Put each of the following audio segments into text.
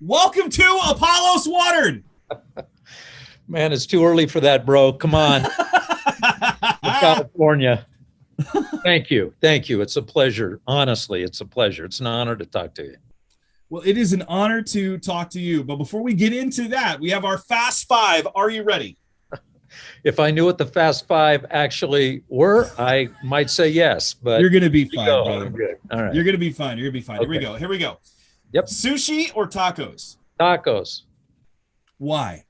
Welcome to Apollos Watered. Man, it's too early for that, bro. Come on. California. Thank you. Thank you. It's a pleasure. Honestly, it's a pleasure. It's an honor to talk to you. Well, it is an honor to talk to you. But before we get into that, we have our Fast Five. Are you ready? If I knew what the Fast Five actually were, I might say yes. But you're going to be fine, brother. Good. All right. You're going to be fine. You're going to be fine. Okay. Here we go. Yep. Sushi or tacos? Tacos. Why?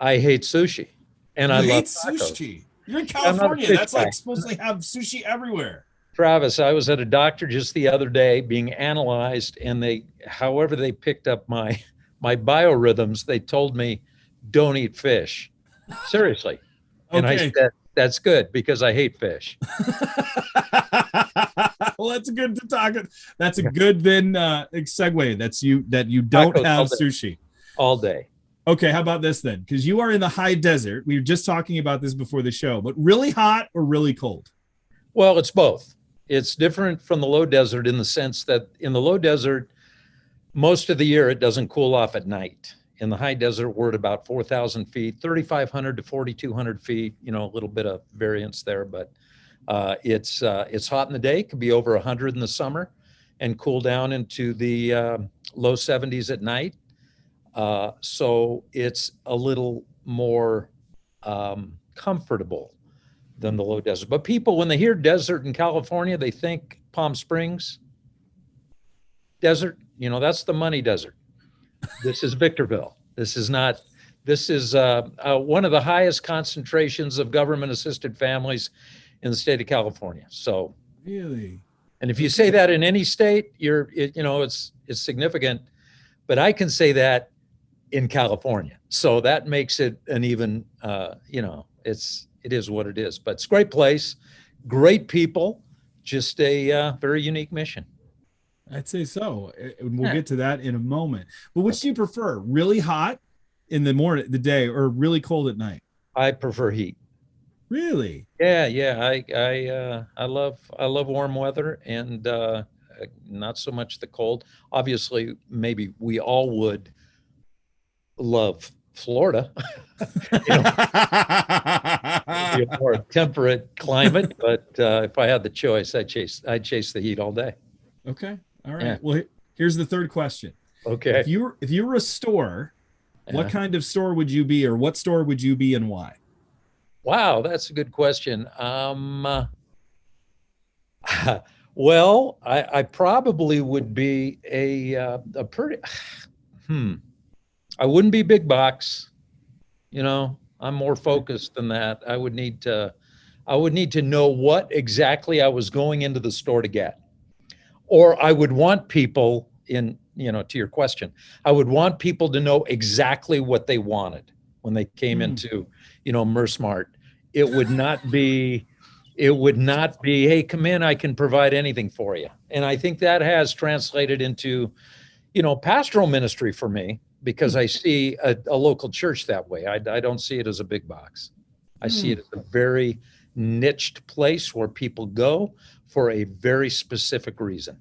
I hate sushi. And I love sushi. You're in California. That's like supposed to have sushi everywhere. Travis, I was at a doctor just the other day being analyzed, and however they picked up my biorhythms, they told me, don't eat fish. Seriously. And I said, that's good because I hate fish. Well, that's good to talk. That's a good segue. That you don't Tacos have sushi all day. Okay, how about this then? Because you are in the high desert. We were just talking about this before the show, but really hot or really cold? Well, it's both. It's different from the low desert in the sense that in the low desert, most of the year it doesn't cool off at night. In the high desert, we're at about 4,000 feet, 3,500 to 4,200 feet, a little bit of variance there, but it's hot in the day, could be over 100 in the summer and cool down into the low 70s at night. So it's a little more comfortable than the low desert. But people, when they hear desert in California, they think Palm Springs desert. That's the money desert. This is Victorville. This is one of the highest concentrations of government-assisted families in the state of California. So really, and if you say that in any state, it's significant. But I can say that in California, so that makes it an even, it is what it is. But it's a great place, great people, just a very unique mission. I'd say so. We'll get to that in a moment. But which do you prefer? Really hot in the morning, the day, or really cold at night? I prefer heat. Really? Yeah. I love warm weather and not so much the cold. Obviously, maybe we all would love Florida, a more temperate climate. But if I had the choice, I'd chase the heat all day. Okay. All right. Yeah. Well, here's the third question. Okay. If you were a store, what kind of store would you be, or what store would you be, and why? Wow, that's a good question. Well, I probably would be a pretty. I wouldn't be big box. I'm more focused than that. I would need to know what exactly I was going into the store to get. Or I would want people to your question, I would want people to know exactly what they wanted when they came into, Mercmart. It would not be, hey, come in, I can provide anything for you. And I think that has translated into, pastoral ministry for me, because I see a local church that way. I don't see it as a big box. I see it as a very niched place where people go for a very specific reason.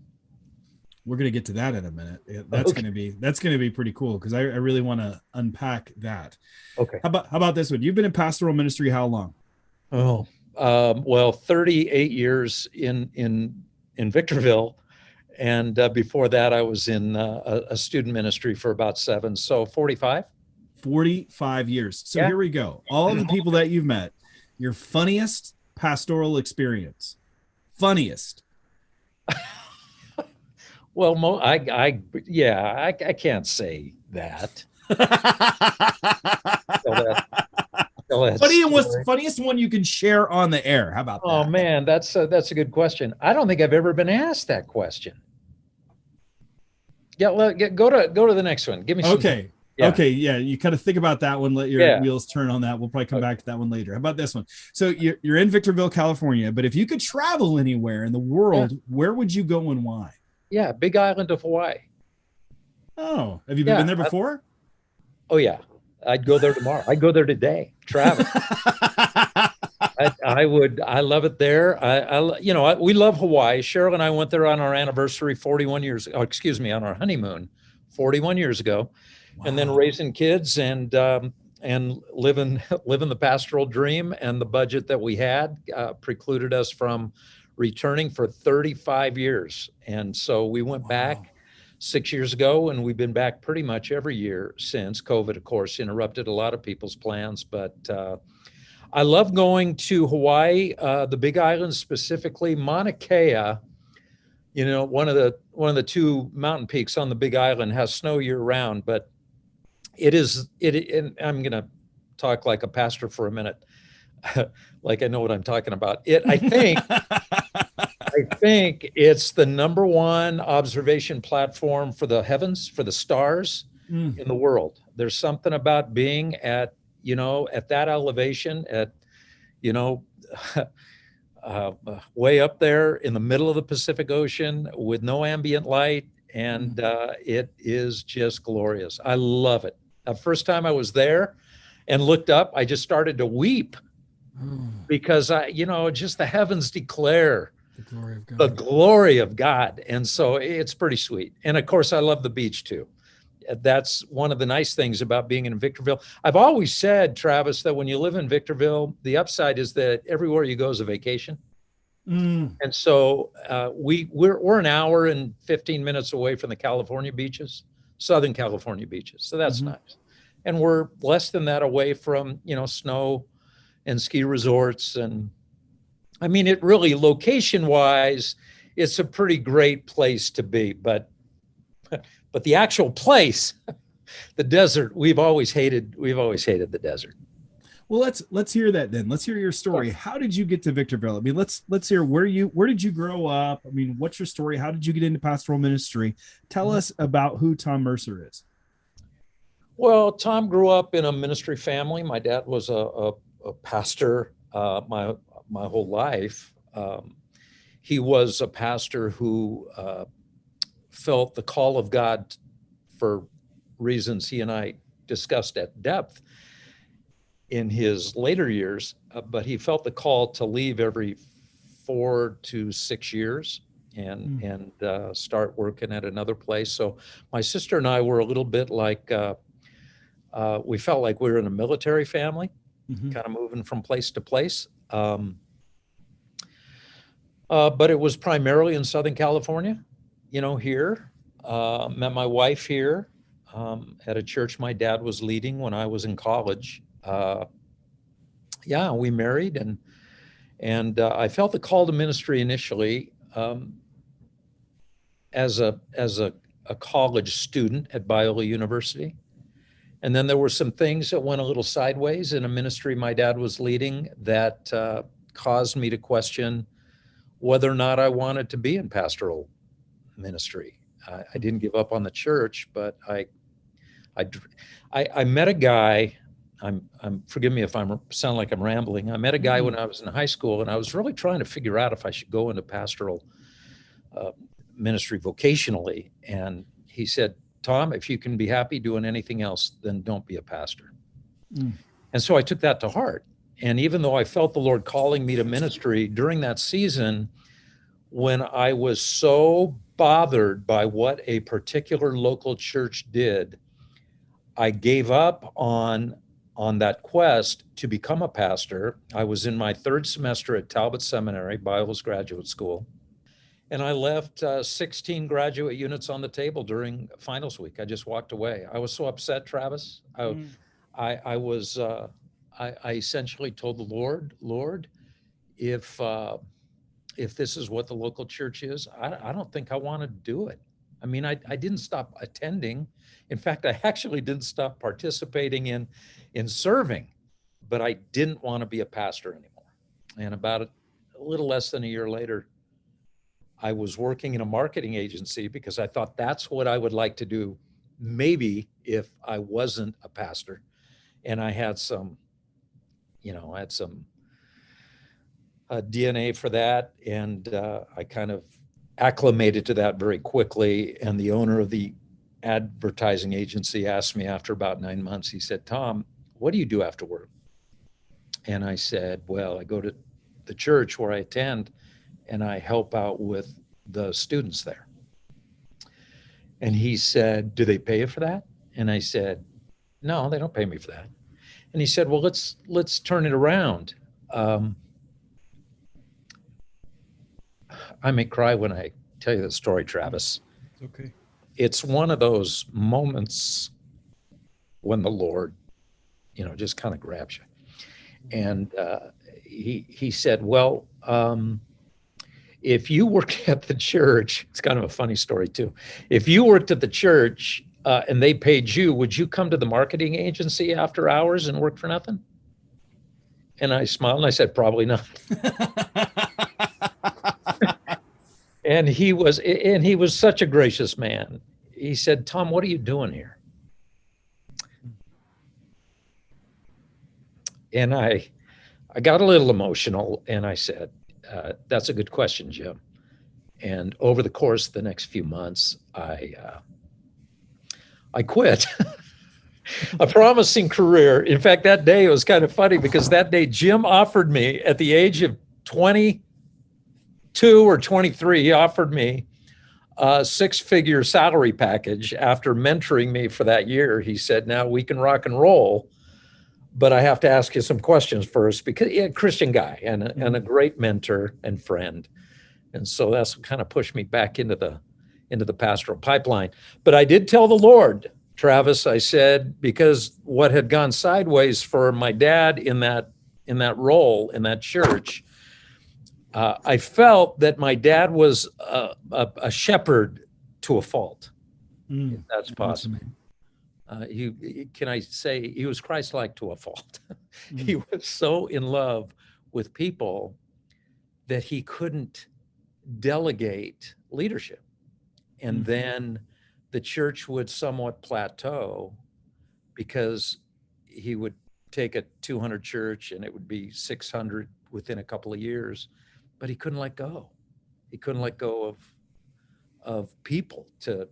We're going to get to that in a minute. That's going to be pretty cool, because I really want to unpack that. Okay. How about this one? You've been in pastoral ministry how long? Well, 38 years in Victorville, and before that I was in a student ministry for about 7, so 45. 45 years. So Here we go. All of the people that you've met, your funniest pastoral experience. Funniest. Well, I can't say that. What's the funniest one you can share on the air? How about that? Oh man, that's a good question. I don't think I've ever been asked that question. Yeah, go to the next one. Give me some. Okay. Yeah. Okay, yeah, you kind of think about that one, let your wheels turn on that. We'll probably come back to that one later. How about this one? So you're in Victorville, California, but if you could travel anywhere in the world, where would you go and why? Yeah, Big Island of Hawaii. Oh, have you been there before? Oh yeah, I'd go there tomorrow. I'd go there today. Travel. I would. I love it there. We love Hawaii. Cheryl and I went there on our anniversary, on our honeymoon 41 years ago, Wow. and then raising kids and living the pastoral dream. And the budget that we had precluded us from returning for 35 years. And so we went back 6 years ago, and we've been back pretty much every year since. COVID, of course, interrupted a lot of people's plans, but I love going to Hawaii, the Big Island, specifically Mauna Kea. You know, one of the two mountain peaks on the Big Island has snow year round, but and I'm going to talk like a pastor for a minute, like I know what I'm talking about. I think it's the number one observation platform for the heavens, for the stars in the world. There's something about being at that elevation, way up there in the middle of the Pacific Ocean with no ambient light. And it is just glorious. I love it. The first time I was there and looked up, I just started to weep because just the heavens declare the glory of God. And so it's pretty sweet. And of course, I love the beach too. That's one of the nice things about being in Victorville. I've always said, Travis, that when you live in Victorville, the upside is that everywhere you go is a vacation. And so we're an hour and 15 minutes away from the California beaches, Southern California beaches. So that's nice. And we're less than that away from, snow and ski resorts. And I mean, it really, location wise, it's a pretty great place to be, but the actual place, the desert, we've always hated the desert. Well, let's hear that then. Let's hear your story. How did you get to Victorville? I mean, let's hear where did you grow up? I mean, what's your story? How did you get into pastoral ministry? Tell us about who Tom Mercer is. Well, Tom grew up in a ministry family. My dad was a pastor my whole life. He was a pastor who felt the call of God for reasons he and I discussed at depth in his later years, but he felt the call to leave every 4 to 6 years and start working at another place. So my sister and I were a little bit like, we felt like we were in a military family, kind of moving from place to place. But it was primarily in Southern California, here. Met my wife here at a church my dad was leading when I was in college. We married, and I felt the call to ministry initially as a college student at Biola University. And then there were some things that went a little sideways in a ministry my dad was leading that caused me to question whether or not I wanted to be in pastoral ministry. I didn't give up on the church, but I met a guy. Forgive me if I sound like I'm rambling. I met a guy when I was in high school, and I was really trying to figure out if I should go into pastoral ministry vocationally. And he said, Tom, if you can be happy doing anything else, then don't be a pastor. And so I took that to heart. And even though I felt the Lord calling me to ministry during that season, when I was so bothered by what a particular local church did, I gave up on that quest to become a pastor. I was in my 3rd semester at Talbot Seminary, Bible's graduate school, and I left 16 graduate units on the table during finals week. I just walked away. I was so upset, Travis. I essentially told the Lord, if this is what the local church is, I don't think I want to do it. I mean, I didn't stop attending. In fact, I actually didn't stop participating in serving, but I didn't want to be a pastor anymore. And about a little less than a year later, I was working in a marketing agency because I thought that's what I would like to do, maybe if I wasn't a pastor. And I had some DNA for that, and I kind of acclimated to that very quickly. And the owner of the advertising agency asked me after about 9 months, he said, Tom, what do you do after work? And I said, well, I go to the church where I attend, and I help out with the students there. And he said, do they pay you for that? And I said, no, they don't pay me for that. And he said, well, let's turn it around. I may cry when I tell you the story, Travis. Okay. It's one of those moments when the Lord, just kind of grabs you. And he said, well, if you work at the church, it's kind of a funny story too. If you worked at the church and they paid you, would you come to the marketing agency after hours and work for nothing? And I smiled and I said, probably not. And he was such a gracious man. He said, Tom, what are you doing here? And I got a little emotional and I said, that's a good question, Jim. And over the course of the next few months, I quit a promising career. In fact, that day it was kind of funny because that day Jim offered me at the age of 22 or 23, he offered me a 6-figure salary package after mentoring me for that year. He said, now we can rock and roll, but I have to ask you some questions first, because Christian guy and a great mentor and friend. And so that's what kind of pushed me back into the pastoral pipeline. But I did tell the Lord, Travis, I said, because what had gone sideways for my dad in that role in that church, I felt that my dad was a shepherd to a fault, if that's possible. Can I say he was Christ-like to a fault? He was so in love with people that he couldn't delegate leadership. And then the church would somewhat plateau because he would take a 200 church and it would be 600 within a couple of years, but he couldn't let go. He couldn't let go of people to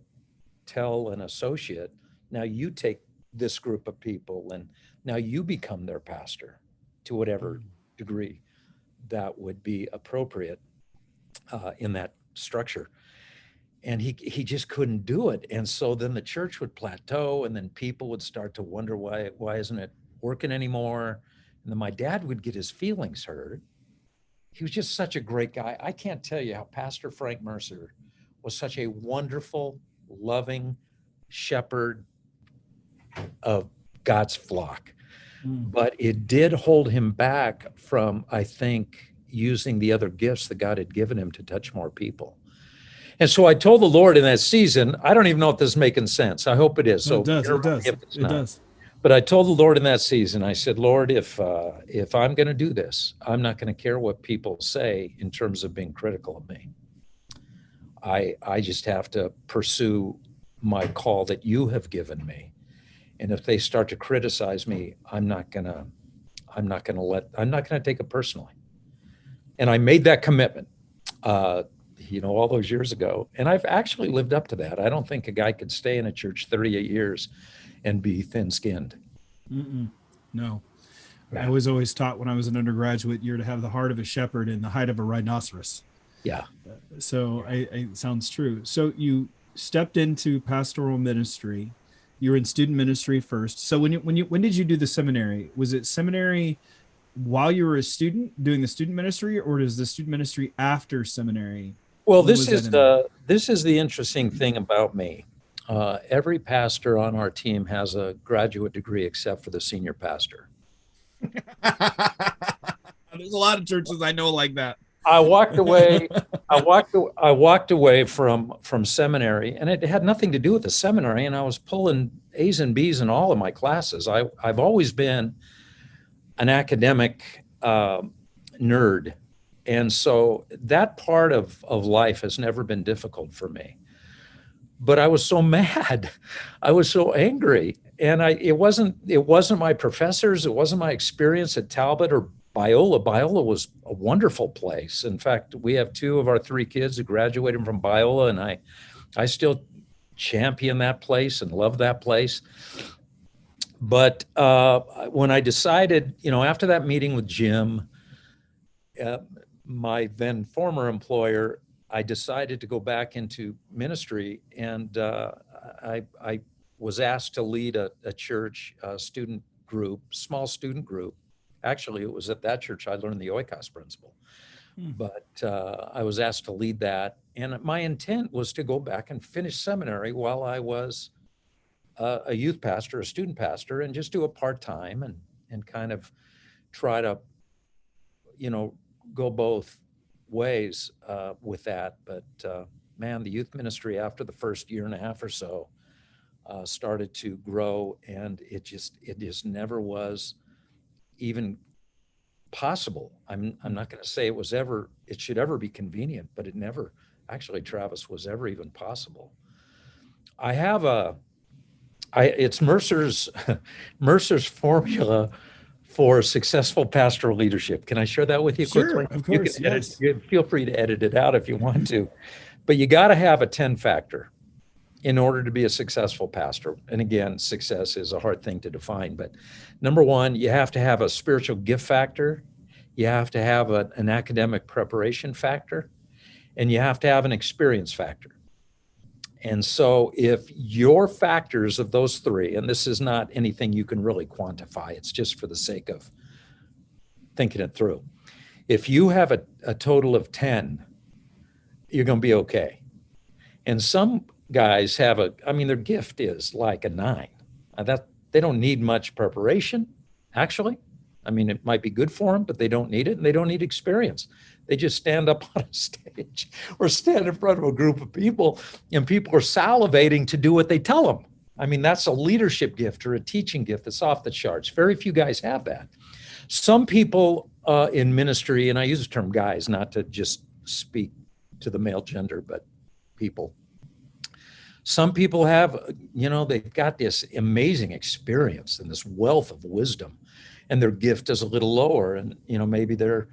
tell an associate, now you take this group of people and now you become their pastor to whatever degree that would be appropriate in that structure. And he just couldn't do it. And so then the church would plateau and then people would start to wonder why isn't it working anymore? And then my dad would get his feelings hurt. He was just such a great guy. I can't tell you how Pastor Frank Mercer was such a wonderful, loving shepherd of God's flock. But it did hold him back from, I think, using the other gifts that God had given him to touch more people. And so I told the Lord in that season, I don't even know if this is making sense. I hope it is. So it does. But I told the Lord in that season, I said, Lord, if I'm going to do this, I'm not going to care what people say in terms of being critical of me. I just have to pursue my call that you have given me. And if they start to criticize me, I'm not going to take it personally. And I made that commitment, all those years ago. And I've actually lived up to that. I don't think a guy could stay in a church 38 years and be thin-skinned. No. Yeah. I was always taught when I was an undergraduate, you're to have the heart of a shepherd and the height of a rhinoceros. Yeah. So it sounds true. So you stepped into pastoral ministry. You were in student ministry first. So when did you do the seminary? Was it seminary while you were a student doing the student ministry, or is the student ministry after seminary? Well, this is the interesting thing about me. Every pastor on our team has a graduate degree except for the senior pastor. There's a lot of churches I know like that. I walked away from seminary, and it had nothing to do with the seminary. And I was pulling A's and B's in all of my classes. I've always been an academic nerd, and so that part of life has never been difficult for me. But I was so mad, I was so angry, and it wasn't my professors, it wasn't my experience at Talbot or Biola. Biola was a wonderful place. In fact, we have 2 of our 3 kids who graduated from Biola, and I still champion that place and love that place. But when I decided, after that meeting with Jim, my then former employer I decided to go back into ministry, and I was asked to lead a church student group, small student group. Actually, it was at that church I learned the Oikos Principle. But I was asked to lead that. And my intent was to go back and finish seminary while I was a youth pastor, a student pastor, and just do it part-time and kind of try to, go both ways with that. But man, the youth ministry after the first year and a half or so started to grow, and it just never was even possible. I'm not going to say it should ever be convenient, but it never actually, Travis, was ever even possible. It's Mercer's formula for successful pastoral leadership. Can I share that with you quickly? Sure, of course. Yes. Feel free to edit it out if you want to, but you got to have a 10 factor in order to be a successful pastor. And again, success is a hard thing to define, but number one, you have to have a spiritual gift factor. You have to have an academic preparation factor, and you have to have an experience factor. And so if your factors of those three, and this is not anything you can really quantify, it's just for the sake of thinking it through. If you have a total of 10, you're going to be okay. And some guys have their gift is like a 9. They don't need much preparation, actually. It might be good for them, but they don't need it, and they don't need experience. They just stand up on a stage or stand in front of a group of people, and people are salivating to do what they tell them. That's a leadership gift or a teaching gift that's off the charts. Very few guys have that. Some people in ministry, and I use the term guys, not to just speak to the male gender, but people. Some people have, they've got this amazing experience and this wealth of wisdom, and their gift is a little lower, and maybe their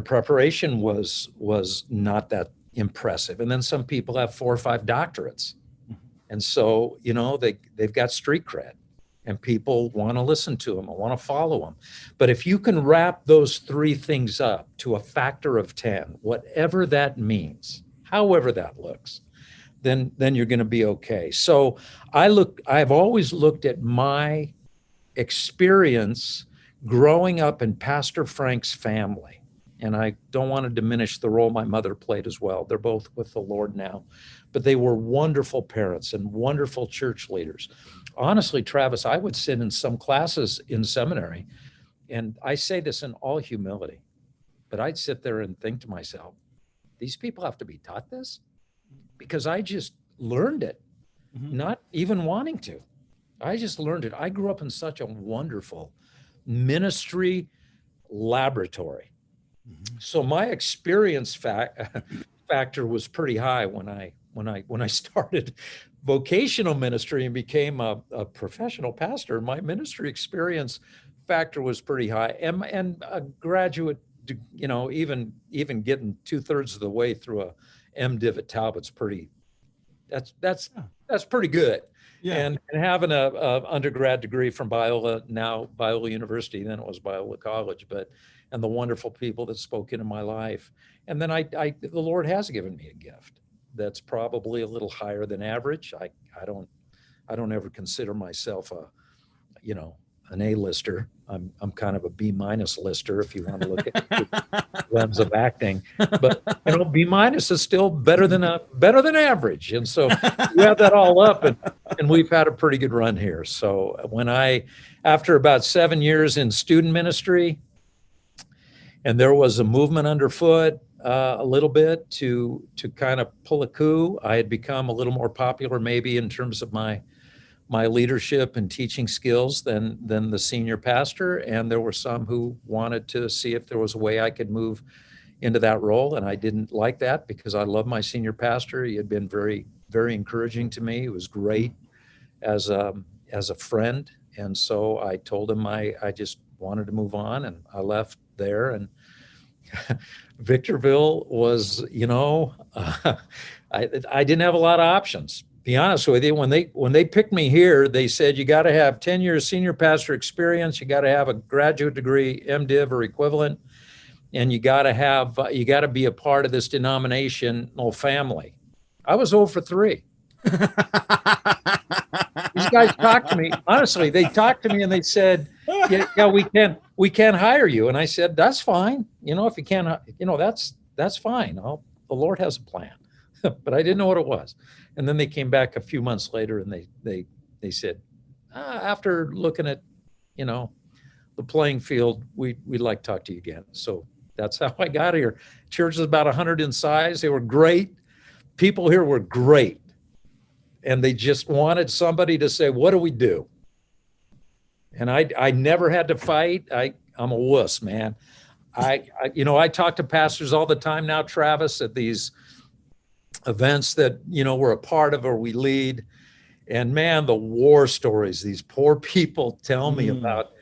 preparation was not that impressive. And then some people have 4 or 5 doctorates, and so they've got street cred, and people want to listen to them and want to follow them. But if you can wrap those 3 things up to a factor of 10, whatever that means, however that looks, then you're going to be okay. So I've always looked at my experience growing up in Pastor Frank's family, and I don't want to diminish the role my mother played as well. They're both with the Lord now, but they were wonderful parents and wonderful church leaders. Honestly, Travis, I would sit in some classes in seminary, and I say this in all humility, but I'd sit there and think to myself, these people have to be taught this? Because I just learned it, not even wanting to. I just learned it. I grew up in such a wonderful ministry laboratory. So my experience factor was pretty high when I started vocational ministry and became a professional pastor. My ministry experience factor was pretty high, and a graduate, even getting 2/3 of the way through a MDiv at Talbot's that's pretty good. Yeah. And having a undergrad degree from now Biola University, then it was Biola College, and the wonderful people that spoke into my life. And then the Lord has given me a gift that's probably a little higher than average. I don't ever consider myself an A-lister. I'm kind of a B- lister, if you want to look at the lens of acting. But B- is still better than average. And so you have that all up, and we've had a pretty good run here. So after about 7 years in student ministry, and there was a movement underfoot a little bit to kind of pull a coup, I had become a little more popular maybe in terms of my leadership and teaching skills than the senior pastor. And there were some who wanted to see if there was a way I could move into that role. And I didn't like that because I love my senior pastor. He had been very, very encouraging to me. He was great as a friend. And so I told him I just wanted to move on, and I left there. And Victorville was, I didn't have a lot of options. Be honest with you, when they picked me here, they said you got to have 10 years senior pastor experience, you got to have a graduate degree, MDiv or equivalent, and you got to be a part of this denominational family. I was 0 for 3. These guys talked to me. Honestly, they talked to me and they said, yeah, we can hire you. And I said, that's fine. If you can't, that's fine. The Lord has a plan. But I didn't know what it was. And then they came back a few months later and they said, after looking at, the playing field, we'd like to talk to you again. So that's how I got here. Church is about 100 in size. They were great. People here were great. And they just wanted somebody to say, what do we do? And I never had to fight. I'm a wuss, man. I talk to pastors all the time now, Travis, at these events that, we're a part of or we lead. And man, the war stories these poor people tell me about,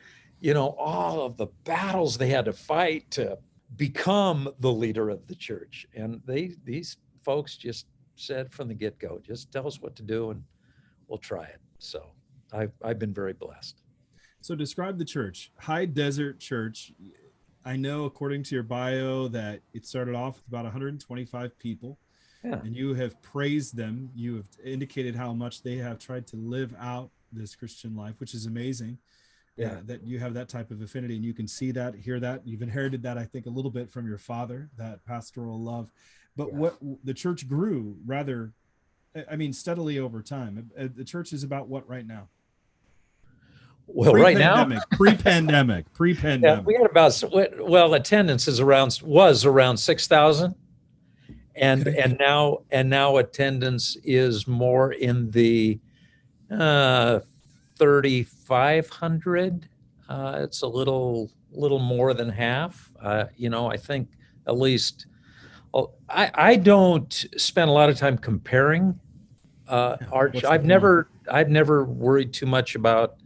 all of the battles they had to fight to become the leader of the church. And these folks just said from the get-go, just tell us what to do and we'll try it. So I've been very blessed. So describe the church. High Desert Church. I know according to your bio that it started off with about 125 people. Yeah. And you have praised them. You have indicated how much they have tried to live out this Christian life, which is amazing. Yeah, that you have that type of affinity and you can see that, hear that. You've inherited that, I think, a little bit from your father, that pastoral love. But what the church grew rather, steadily over time. The church is about what right now? Well, right now, pre-pandemic. Yeah, we had attendance was around 6,000. And now attendance is more in the 3,500. It's a little more than half. I think at least I don't spend a lot of time comparing. I've never worried too much about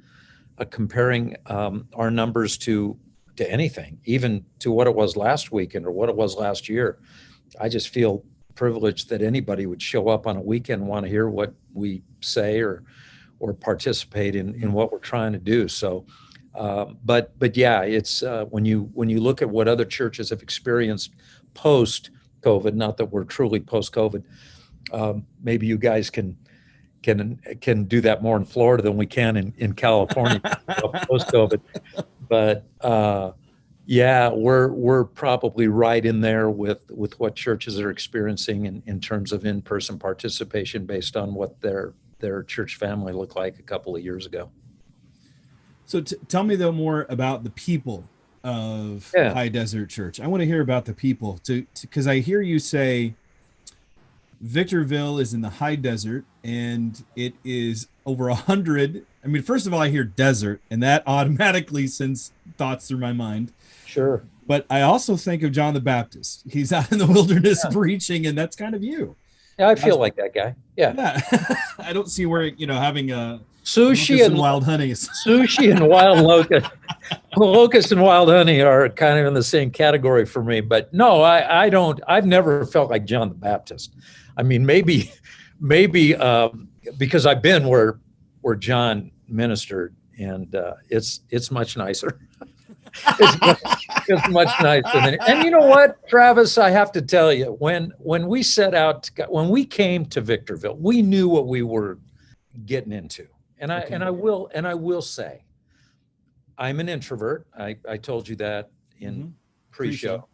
comparing our numbers to anything, even to what it was last weekend or what it was last year. I just feel privileged that anybody would show up on a weekend and want to hear what we say or participate in what we're trying to do. So, but yeah, it's when you look at what other churches have experienced post-COVID, not that we're truly post-COVID, maybe you guys can do that more in Florida than we can in California post-COVID. But yeah, we're probably right in there with what churches are experiencing in terms of in-person participation based on what their church family looked like a couple of years ago. So tell me though more about the people of High Desert Church. I want to hear about the people because I hear you say Victorville is in the high desert and it is over 100. I mean, first of all, I hear desert and that automatically sends thoughts through my mind. Sure. But I also think of John the Baptist. He's out in the wilderness preaching, and that's kind of you. Yeah, I feel like that guy. Yeah. I don't see where, having a sushi and wild honey. Sushi and wild locust and wild honey are kind of in the same category for me. But no, I don't. I've never felt like John the Baptist. I mean, maybe because I've been where John ministered, and it's much nicer. It's much nicer and you know what, Travis, I have to tell you, when we came to Victorville, we knew what we were getting into. And I will say, I'm an introvert. I told you that in pre-show.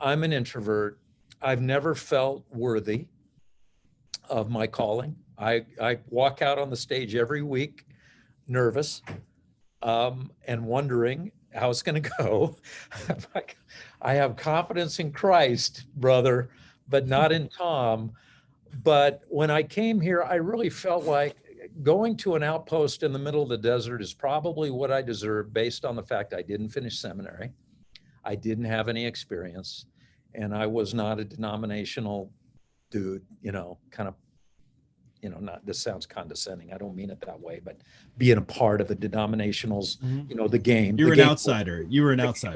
I'm an introvert. I've never felt worthy of my calling. I walk out on the stage every week, nervous, and wondering how it's going to go. I have confidence in Christ, brother, but not in Tom. But when I came here, I really felt like going to an outpost in the middle of the desert is probably what I deserve based on the fact I didn't finish seminary. I didn't have any experience, and I was not a denominational dude, kind of, not, this sounds condescending. I don't mean it that way, but being a part of the denominationals, the game. You were an outsider.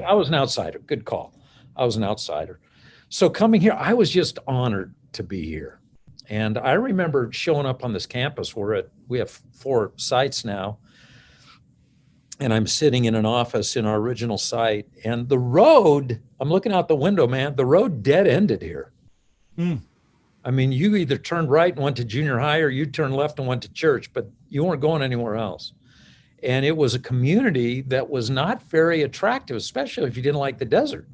I was an outsider. Good call. I was an outsider. So coming here, I was just honored to be here. And I remember showing up on this campus. We have 4 sites now. and I'm sitting in an office in our original site, and the road, I'm looking out the window, man, the road dead ended here. Mm. I mean, you either turned right and went to junior high, or you turned left and went to church, but you weren't going anywhere else. And it was a community that was not very attractive, especially if you didn't like the desert.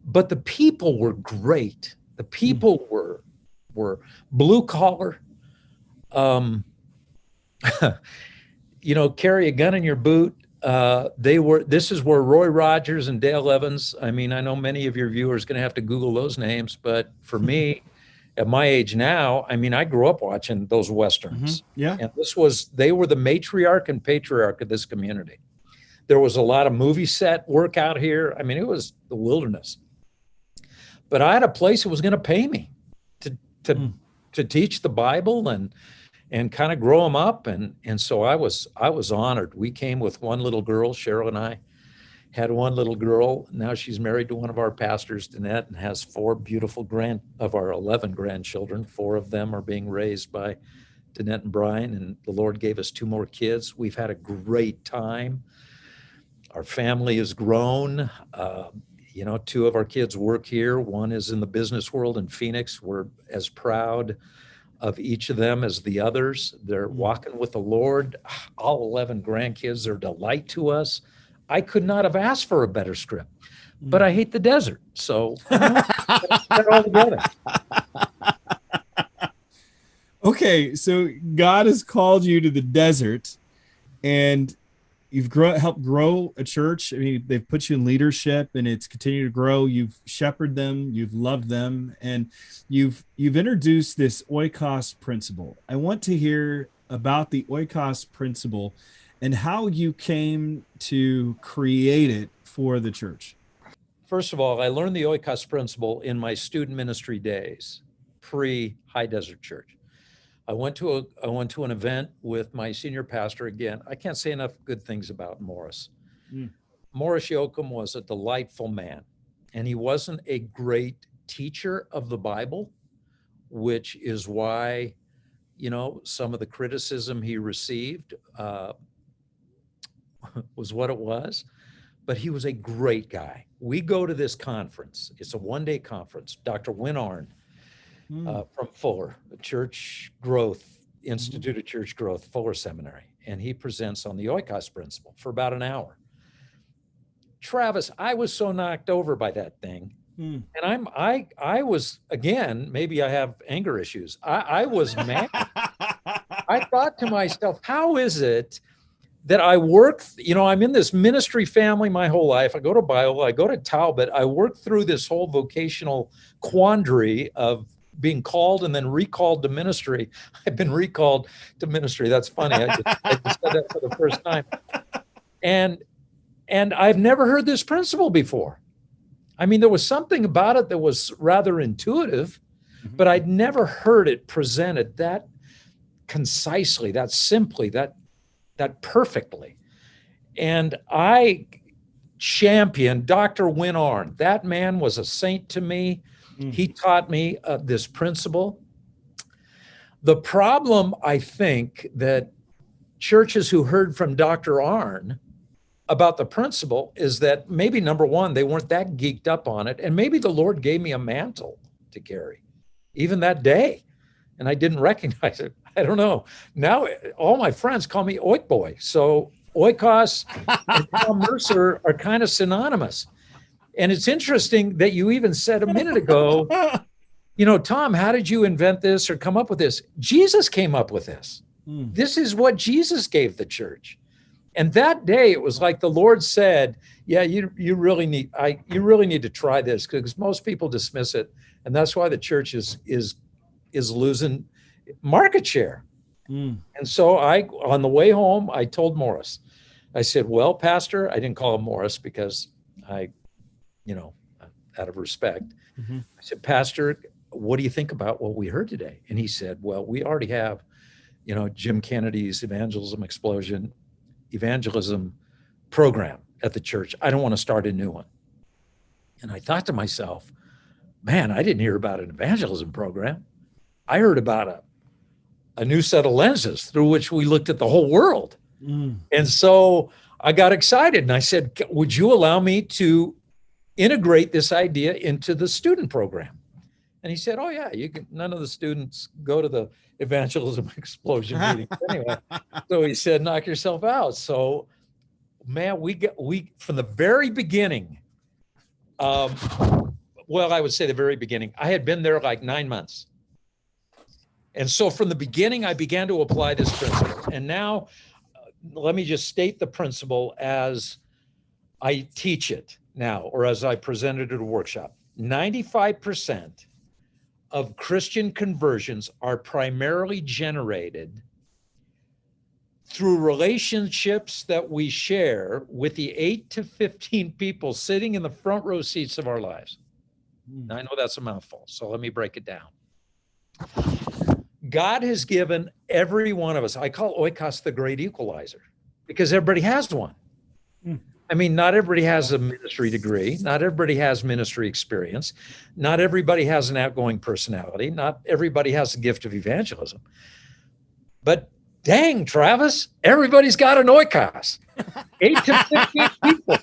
But the people were great. The people were blue collar. Carry a gun in your boot. This is where Roy Rogers and Dale Evans, I mean, I know many of your viewers are going to have to Google those names, but for me, at my age now, I mean, I grew up watching those Westerns. Yeah. And they were the matriarch and patriarch of this community. There was a lot of movie set work out here. I mean, it was the wilderness. But I had a place that was going to pay me to teach the Bible and kind of grow them up. And so I was honored. We came with one little girl. Cheryl and I had one little girl. Now she's married to one of our pastors, Danette, and has 4 beautiful of our 11 grandchildren. 4 of them are being raised by Danette and Brian, and the Lord gave us 2 more kids. We've had a great time. Our family has grown. 2 of our kids work here. One is in the business world in Phoenix. We're as proud of each of them as the others. They're walking with the Lord. All 11 grandkids are a delight to us. I could not have asked for a better script, but I hate the desert. So put all together. Okay, so God has called you to the desert, and you've helped grow a church. I mean, they've put you in leadership, and it's continued to grow. You've shepherded them, you've loved them, and you've introduced this Oikos principle. I want to hear about the Oikos principle and how you came to create it for the church. First of all, I learned the Oikos principle in my student ministry days, pre-High Desert Church. I went to an event with my senior pastor. Again, I can't say enough good things about Morris. Morris Yoakum was a delightful man, and he wasn't a great teacher of the Bible, which is why, some of the criticism he received was what it was. But he was a great guy. We go to this conference. It's a one-day conference. Dr. Win Arn from Fuller, Church Growth, Institute of Church Growth, Fuller Seminary. And he presents on the Oikos principle for about an hour. Travis, I was so knocked over by that thing. And I was, again, maybe I have anger issues. I was mad. I thought to myself, how is it that I work, I'm in this ministry family my whole life. I go to Bible, I go to Talbot. I work through this whole vocational quandary of being called and then recalled to ministry. I've been recalled to ministry. That's funny. I just said that for the first time. And I've never heard this principle before. I mean, there was something about it that was rather intuitive, but I'd never heard it presented that concisely, that simply, that perfectly. And I championed Dr. Win Arn. That man was a saint to me. He taught me this principle. The problem, I think, that churches who heard from Dr. Arn about the principle is that maybe, number one, they weren't that geeked up on it. And maybe the Lord gave me a mantle to carry, even that day. And I didn't recognize it. I don't know. Now, all my friends call me Oik Boy. So Oikos and Tom Mercer are kind of synonymous. And it's interesting that you even said a minute ago, Tom, how did you invent this or come up with this? Jesus came up with this. This is what Jesus gave the church. And that day, it was like the Lord said, yeah, you really need to try this, because most people dismiss it. And that's why the church is losing market share. And so on the way home, I told Morris, I said, well, Pastor, I didn't call him Morris because out of respect, I said, Pastor, what do you think about what we heard today? And he said, well, we already have, Jim Kennedy's evangelism program at the church. I don't want to start a new one. And I thought to myself, man, I didn't hear about an evangelism program. I heard about a new set of lenses through which we looked at the whole world. And so I got excited and I said, would you allow me to integrate this idea into the student program? And he said, oh yeah, you can. None of the students go to the evangelism explosion meeting anyway. So he said, knock yourself out. So man, we from the very beginning, well, I would say the very beginning, I had been there like 9 months. And so from the beginning, I began to apply this principle. And now let me just state the principle as I teach it now, or as I presented at a workshop. 95% of Christian conversions are primarily generated through relationships that we share with the 8 to 15 people sitting in the front row seats of our lives. I know that's a mouthful, so let me break it down. God has given every one of us, I call Oikos the great equalizer, because everybody has one. I mean, not everybody has a ministry degree. Not everybody has ministry experience. Not everybody has an outgoing personality. Not everybody has the gift of evangelism. But dang, Travis, everybody's got an Oikos. 8 to 15 people.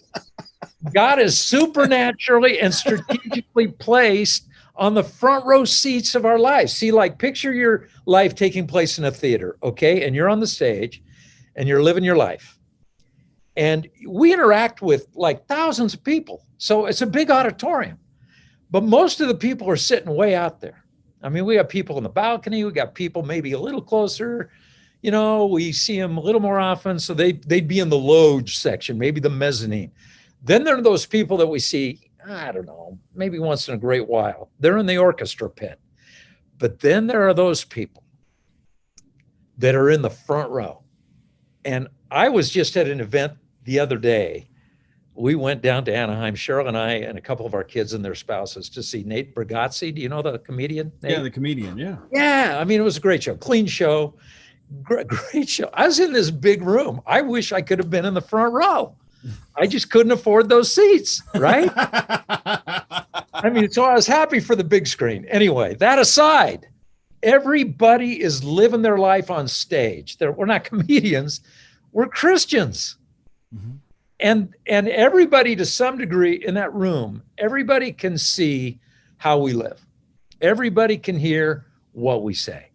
God is supernaturally and strategically placed on the front row seats of our lives. See, like picture your life taking place in a theater, okay? And you're on the stage and you're living your life. And we interact with like thousands of people. So it's a big auditorium. But most of the people are sitting way out there. I mean, we got people in the balcony. We got people maybe a little closer. You know, we see them a little more often. So they'd be in the loge section, maybe the mezzanine. Then there are those people that we see, I don't know, maybe once in a great while. They're in the orchestra pit. But then there are those people that are in the front row. And I was just at an event the other day. We went down to Anaheim, Cheryl and I, and a couple of our kids and their spouses, to see Nate Bargatze. Do you know the comedian? Nate? Yeah, the comedian, yeah. Yeah, I mean, it was a great show, clean show, great show. I was in this big room. I wish I could have been in the front row. I just couldn't afford those seats, right? I mean, so I was happy for the big screen. Anyway, that aside, everybody is living their life on stage. We're not comedians, we're Christians. Mm-hmm. And everybody, to some degree in that room, everybody can see how we live. Everybody can hear what we say.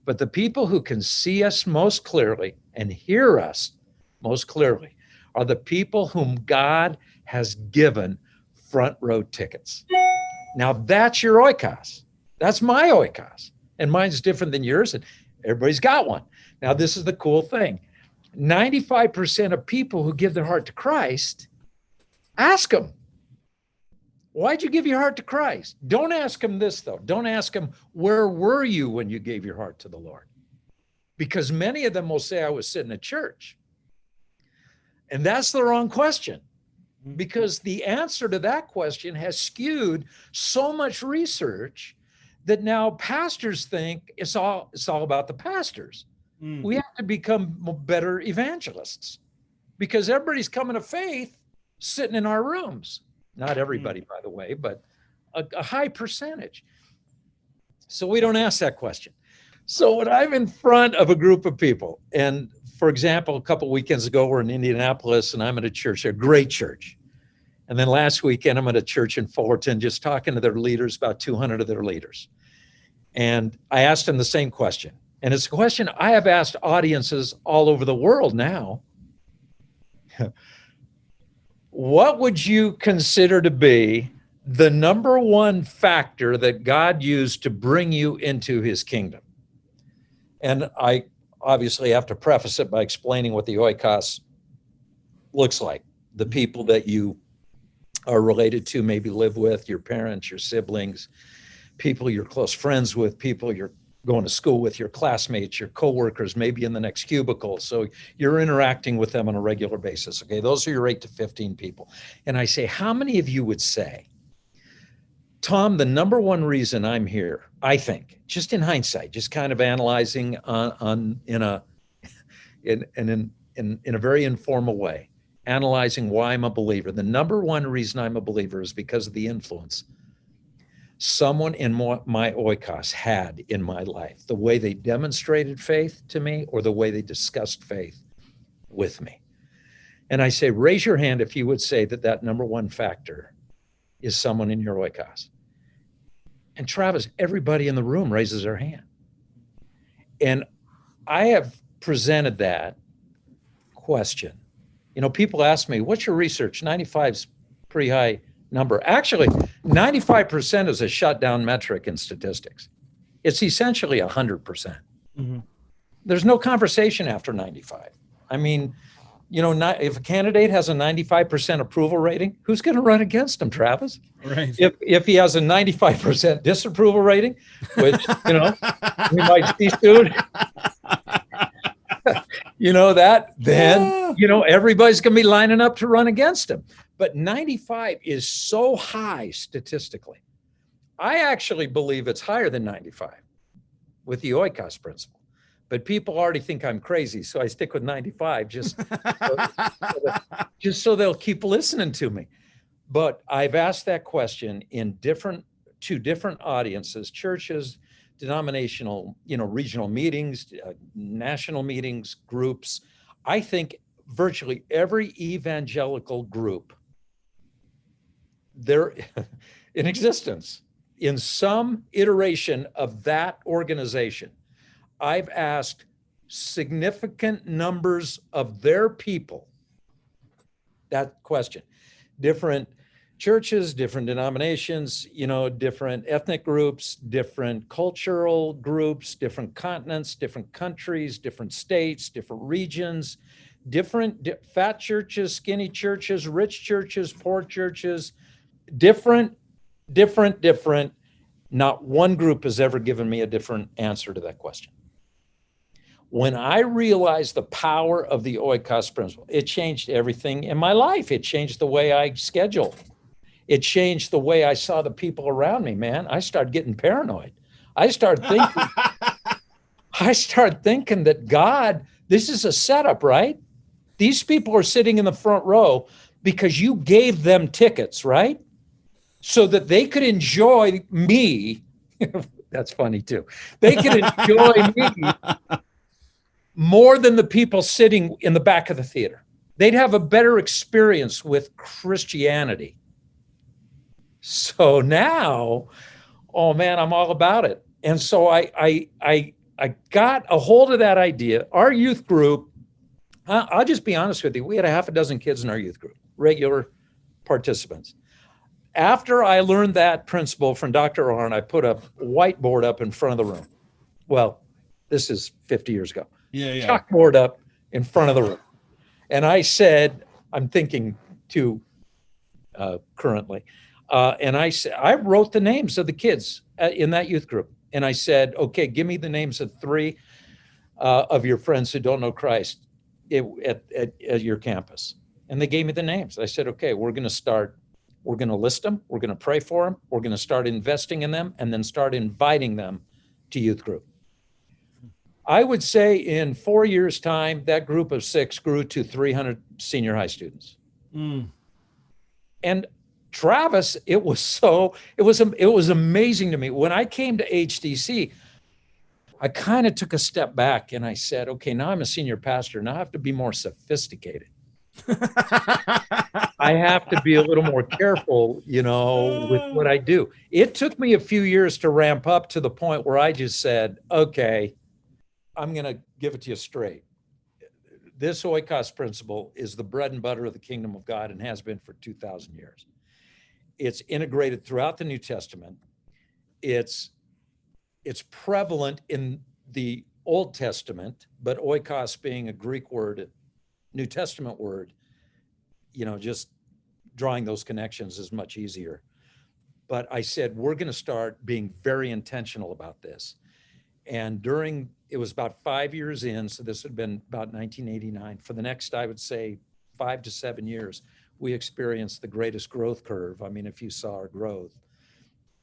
But the people who can see us most clearly and hear us most clearly are the people whom God has given front row tickets. Now that's your Oikos. That's my Oikos. And mine's different than yours, and everybody's got one. Now this is the cool thing. 95% of people who give their heart to Christ, ask them, why'd you give your heart to Christ? Don't ask them this, though. Don't ask them, where were you when you gave your heart to the Lord? Because many of them will say, I was sitting at church. And that's the wrong question, because the answer to that question has skewed so much research that now pastors think it's all about the pastors. We have to become better evangelists, because everybody's coming to faith sitting in our rooms. Not everybody, by the way, but a high percentage. So we don't ask that question. So when I'm in front of a group of people, and for example, a couple of weekends ago, we're in Indianapolis and I'm at a church, a great church. And then last weekend, I'm at a church in Fullerton, just talking to their leaders, about 200 of their leaders. And I asked them the same question. And it's a question I have asked audiences all over the world now. What would you consider to be the number one factor that God used to bring you into his kingdom? And I obviously have to preface it by explaining what the Oikos looks like. The people that you are related to, maybe live with, your parents, your siblings, people you're close friends with, people you're going to school with, your classmates, your coworkers, maybe in the next cubicle. So you're interacting with them on a regular basis. Okay, those are your 8 to 15 people. And I say, how many of you would say, Tom, the number one reason I'm here, I think, just in hindsight, just kind of analyzing in a very informal way, analyzing why I'm a believer. The number one reason I'm a believer is because of the influence someone in my Oikos had in my life, the way they demonstrated faith to me or the way they discussed faith with me. And I say, raise your hand if you would say that number one factor is someone in your Oikos. And Travis, everybody in the room raises their hand. And I have presented that question. People ask me, what's your research? 95's pretty high number. Actually, 95% is a shutdown metric in statistics. It's essentially 100%. Mm-hmm. There's no conversation after 95. I mean, if a candidate has a 95% approval rating, who's going to run against him, Travis? Right. If he has a 95% disapproval rating, which, we might see soon, then everybody's going to be lining up to run against him. But 95 is so high statistically. I actually believe it's higher than 95 with the Oikos principle. But people already think I'm crazy, so I stick with 95 just so they'll keep listening to me. But I've asked that question in two different audiences, churches, denominational, regional meetings, national meetings, groups. I think virtually every evangelical group there in existence, in some iteration of that organization, I've asked significant numbers of their people that question. Different churches, different denominations, different ethnic groups, different cultural groups, different continents, different countries, different states, different regions, different fat churches, skinny churches, rich churches, poor churches, different. Not one group has ever given me a different answer to that question. When I realized the power of the Oikos principle, it changed everything in my life. It changed the way I scheduled. It changed the way I saw the people around me, man. I started getting paranoid. I started thinking that God, this is a setup, right? These people are sitting in the front row because you gave them tickets, right? So that they could enjoy me. That's funny too. They could enjoy me more than the people sitting in the back of the theater. They'd have a better experience with Christianity. So now, oh man, I'm all about it. And so I got a hold of that idea. Our youth group, I'll just be honest with you, we had a half a dozen kids in our youth group, regular participants. After I learned that principle from Dr. Arnn, I put a whiteboard up in front of the room. Well, this is 50 years ago. Yeah. Chalkboard up in front of the room. And I said, I'm thinking too currently. And I said, I wrote the names of the kids in that youth group. And I said, okay, give me the names of 3 of your friends who don't know Christ at your campus. And they gave me the names. I said, okay, we're going to list them. We're going to pray for them. We're going to start investing in them and then start inviting them to youth group. I would say in 4 years' time, that group of 6 grew to 300 senior high students. Mm. And Travis, it was amazing to me. When I came to HDC, I kind of took a step back and I said, okay, now I'm a senior pastor. Now I have to be more sophisticated. I have to be a little more careful, with what I do. It took me a few years to ramp up to the point where I just said, okay, I'm going to give it to you straight. This Oikos principle is the bread and butter of the kingdom of God and has been for 2,000 years. It's integrated throughout the New Testament. It's prevalent in the Old Testament, but oikos being a Greek word, New Testament word, just drawing those connections is much easier. But I said, we're going to start being very intentional about this. And it was about 5 years in, so this had been about 1989. For the next, I would say, 5 to 7 years, we experienced the greatest growth curve. I mean, if you saw our growth,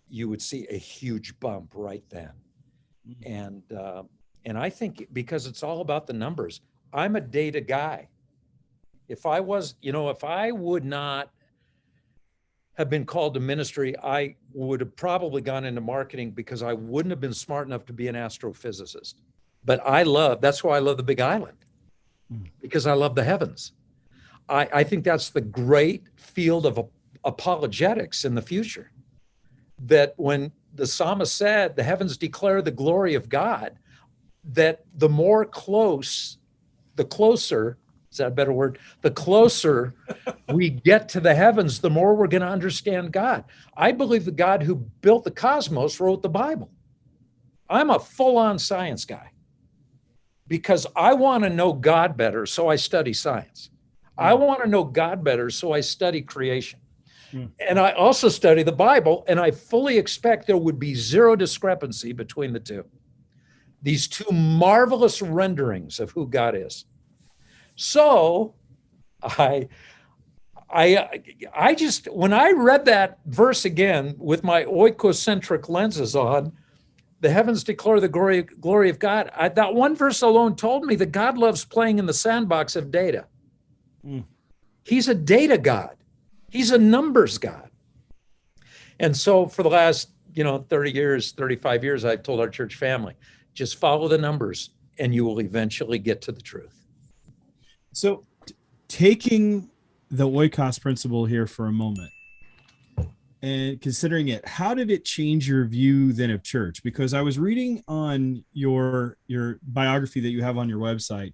you would see a huge bump right then. And I think because it's all about the numbers, I'm a data guy. If I would not have been called to ministry, I would have probably gone into marketing because I wouldn't have been smart enough to be an astrophysicist. But that's why I love the Big Island, because I love the heavens. I think that's the great field of apologetics in the future. That when the psalmist said, the heavens declare the glory of God, that the closer, is that a better word? The closer we get to the heavens, the more we're going to understand God. I believe the God who built the cosmos wrote the Bible. I'm a full-on science guy because I want to know God better, so I study science. I want to know God better, so I study creation. And I also study the Bible, and I fully expect there would be zero discrepancy between the two. These two marvelous renderings of who God is. So I just, when I read that verse again with my oikocentric lenses on, the heavens declare the glory of God, that one verse alone told me that God loves playing in the sandbox of data. He's a data God. He's a numbers God. And so for the last, 30 years, 35 years, I've told our church family, just follow the numbers and you will eventually get to the truth. So taking the Oikos principle here for a moment and considering it, how did it change your view then of church? Because I was reading on your biography that you have on your website,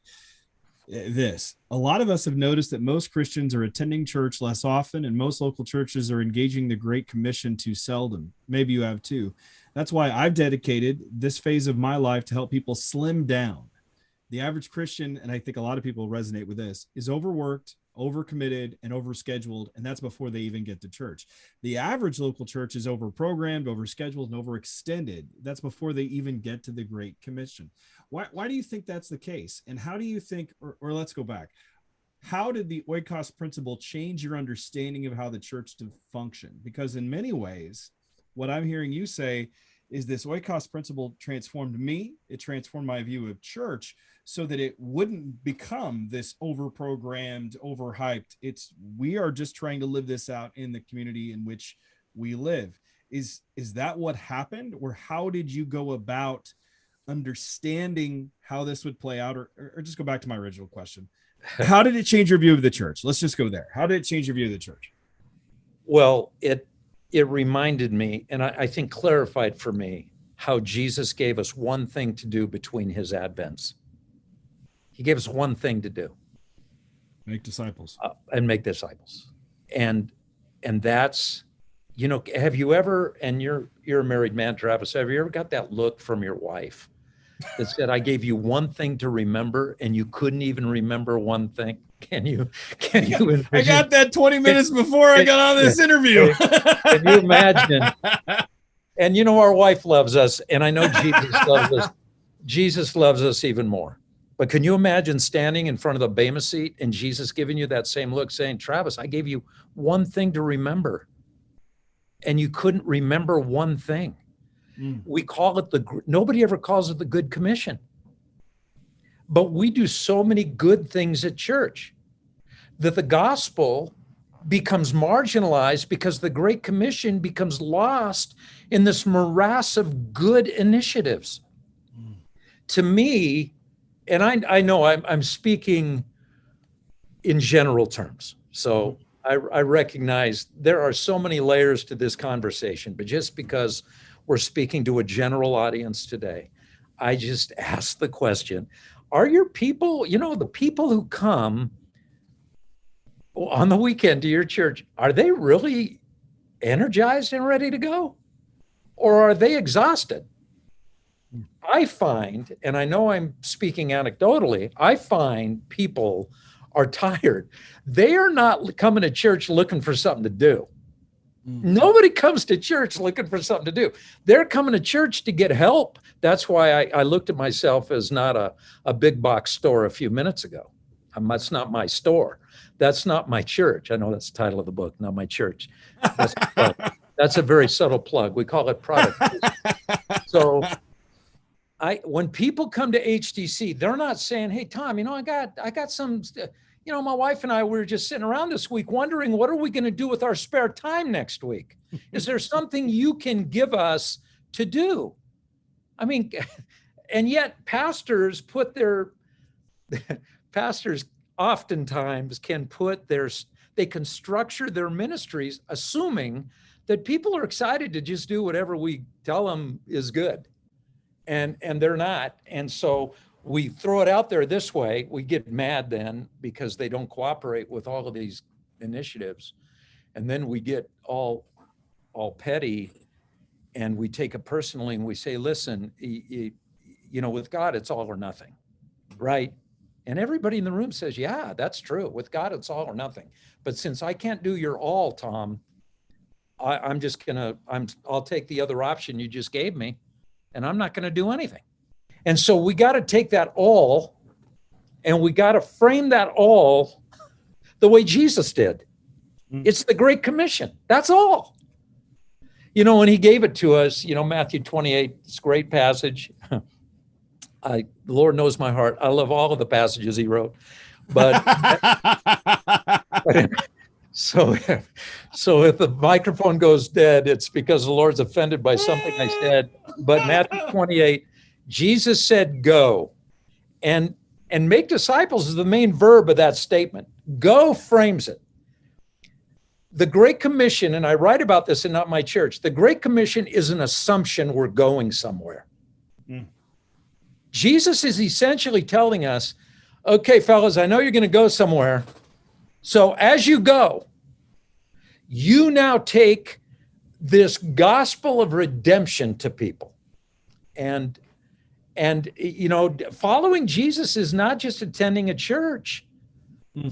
a lot of us have noticed that most Christians are attending church less often, and most local churches are engaging the Great Commission too seldom. Maybe you have too. That's why I've dedicated this phase of my life to help people slim down. The average Christian, and I think a lot of people resonate with this, is overworked, overcommitted, and overscheduled, and that's before they even get to church. The average local church is overprogrammed, overscheduled, and overextended. That's before they even get to the Great Commission. Why do you think that's the case? And how do you think, or let's go back, how did the Oikos principle change your understanding of how the church to function? Because in many ways, what I'm hearing you say is this Oikos principle transformed me. It transformed my view of church so that it wouldn't become this overprogrammed, overhyped. We are just trying to live this out in the community in which we live. Is that what happened? Or how did you go about understanding how this would play out? Or just go back to my original question. How did it change your view of the church? Let's just go there. How did it change your view of the church? Well, it reminded me, and I think clarified for me, how Jesus gave us one thing to do between his advents. He gave us one thing to do. Make disciples. And make disciples. And that's, have you ever, and you're a married man, Travis, have you ever got that look from your wife that said, I gave you one thing to remember and you couldn't even remember one thing? Can you envision? I got that 20 minutes before I got on this interview. Can you imagine? And our wife loves us, and I know Jesus loves us. Jesus loves us even more. But can you imagine standing in front of the Bema seat and Jesus giving you that same look saying, Travis, I gave you one thing to remember and you couldn't remember one thing. We call it nobody ever calls it the Good Commission. But we do so many good things at church that the gospel becomes marginalized because the Great Commission becomes lost in this morass of good initiatives. To me, and I know I'm speaking in general terms, so I recognize there are so many layers to this conversation, but just because we're speaking to a general audience today, I just ask the question, are your people, the people who come on the weekend to your church, are they really energized and ready to go? Or are they exhausted? I find, and I know I'm speaking anecdotally, I find people are tired. They are not coming to church looking for something to do. Nobody comes to church looking for something to do. They're coming to church to get help. That's why I looked at myself as not a big box store a few minutes ago. That's not my store. That's not my church. I know that's the title of the book, not my church. That's a very subtle plug. We call it product. So when people come to HTC, they're not saying, hey, Tom, I got some, my wife and I were just sitting around this week wondering, what are we going to do with our spare time next week? Is there something you can give us to do? I mean, and yet pastors oftentimes can they can structure their ministries assuming that people are excited to just do whatever we tell them is good. And they're not. And so we throw it out there this way. We get mad then because they don't cooperate with all of these initiatives. And then we get all petty, and we take it personally, and we say, listen, with God, it's all or nothing, right? And everybody in the room says, yeah, that's true. With God, it's all or nothing. But since I can't do your all, Tom, I'll take the other option you just gave me, and I'm not going to do anything. And so we got to take that all, and we got to frame that all the way Jesus did. It's the Great Commission. That's all. When he gave it to us, Matthew 28, it's a great passage. The Lord knows my heart. I love all of the passages he wrote. But so if the microphone goes dead, it's because the Lord's offended by something I said. But Matthew 28, Jesus said, go. And make disciples is the main verb of that statement. Go frames it. The Great Commission, and I write about this in Not My Church, the Great Commission is an assumption we're going somewhere. Jesus is essentially telling us, okay, fellas, I know you're going to go somewhere. So as you go, you now take this gospel of redemption to people. And following Jesus is not just attending a church.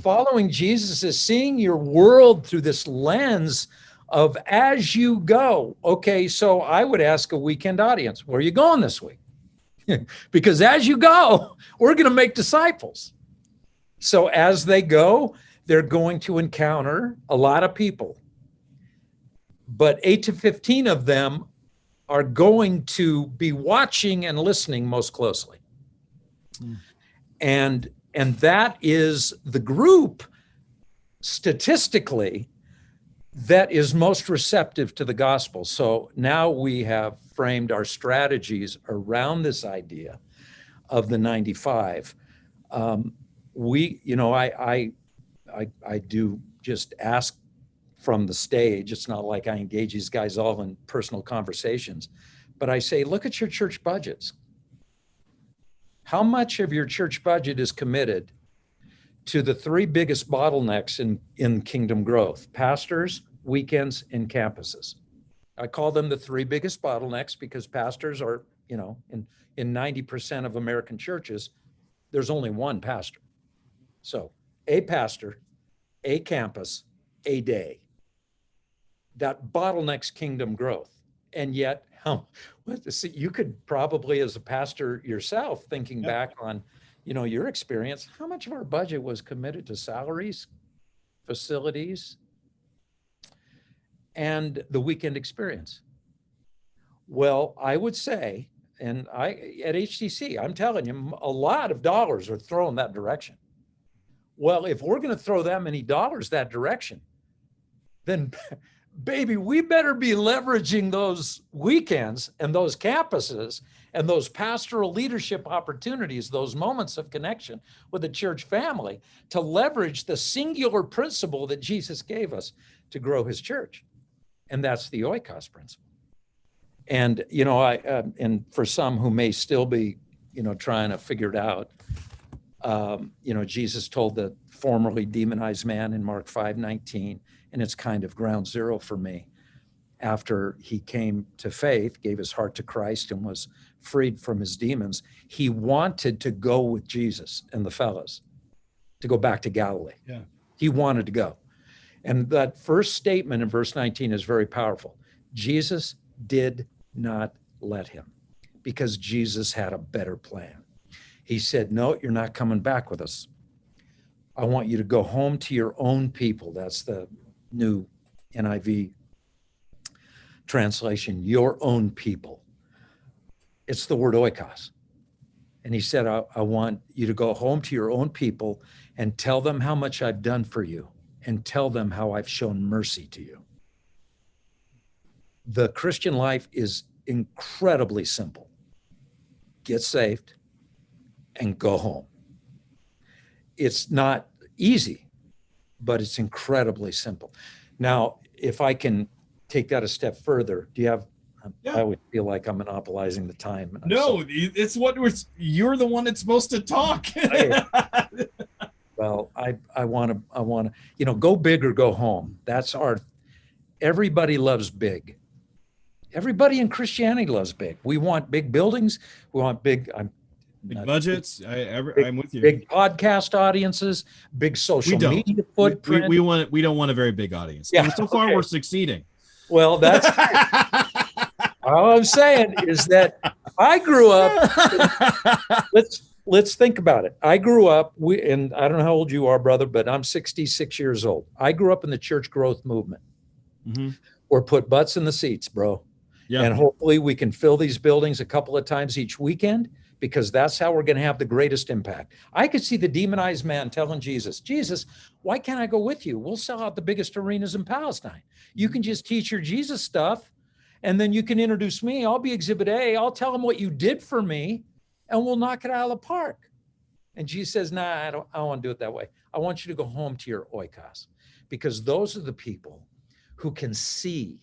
Following Jesus is seeing your world through this lens of as you go. Okay, so I would ask a weekend audience, where are you going this week? Because as you go, we're going to make disciples. So as they go, they're going to encounter a lot of people. But 8 to 15 of them are going to be watching and listening most closely. And that is the group, statistically, that is most receptive to the gospel. So now we have framed our strategies around this idea of the 95. I do just ask from the stage. It's not like I engage these guys all in personal conversations, but I say, look at your church budgets. How much of your church budget is committed to the 3 biggest bottlenecks in kingdom growth: pastors, weekends, and campuses? I call them the 3 biggest bottlenecks because pastors are, in 90% of American churches, there's only one pastor. So a pastor, a campus, a day. That bottlenecks kingdom growth. And yet, you could probably, as a pastor yourself, thinking back on, your experience, how much of our budget was committed to salaries, facilities, and the weekend experience? Well, I would say, and at HTC, I'm telling you, a lot of dollars are thrown that direction. Well, if we're going to throw that many dollars that direction, then baby, we better be leveraging those weekends and those campuses and those pastoral leadership opportunities, those moments of connection with the church family, to leverage the singular principle that Jesus gave us to grow his church. And that's the Oikos principle. And, and for some who may still be, trying to figure it out, Jesus told the formerly demonized man in Mark 5:19, and it's kind of ground zero for me. After he came to faith, gave his heart to Christ, and was freed from his demons, he wanted to go with Jesus and the fellas to go back to Galilee. Yeah. He wanted to go. And that first statement in verse 19 is very powerful. Jesus did not let him, because Jesus had a better plan. He said, no, you're not coming back with us. I want you to go home to your own people. That's the new NIV translation, your own people. It's the word oikos. And he said, I want you to go home to your own people and tell them how much I've done for you, and tell them how I've shown mercy to you. The Christian life is incredibly simple. Get saved and go home. It's not easy, but it's incredibly simple. Now, if I can take that a step further, do you have, I would feel like I'm monopolizing the time. No, it's you're the one that's supposed to talk. Well, I want to, go big or go home. That's everybody loves big. Everybody in Christianity loves big. We want big buildings. We want big budgets. I'm with you. Big podcast audiences, big social media footprint. We don't want a very big audience. Yeah, and so far we're succeeding. Well, that's all I'm saying is that I grew up. Let's think about it. I grew up, and I don't know how old you are, brother, but I'm 66 years old. I grew up in the church growth movement. Mm-hmm. Or put butts in the seats, bro. Yeah. And hopefully we can fill these buildings a couple of times each weekend, because that's how we're going to have the greatest impact. I could see the demonized man telling Jesus, why can't I go with you? We'll sell out the biggest arenas in Palestine. You can just teach your Jesus stuff, and then you can introduce me. I'll be exhibit A. I'll tell them what you did for me, and we'll knock it out of the park. And Jesus says, nah, I don't want to do it that way. I want you to go home to your oikos, because those are the people who can see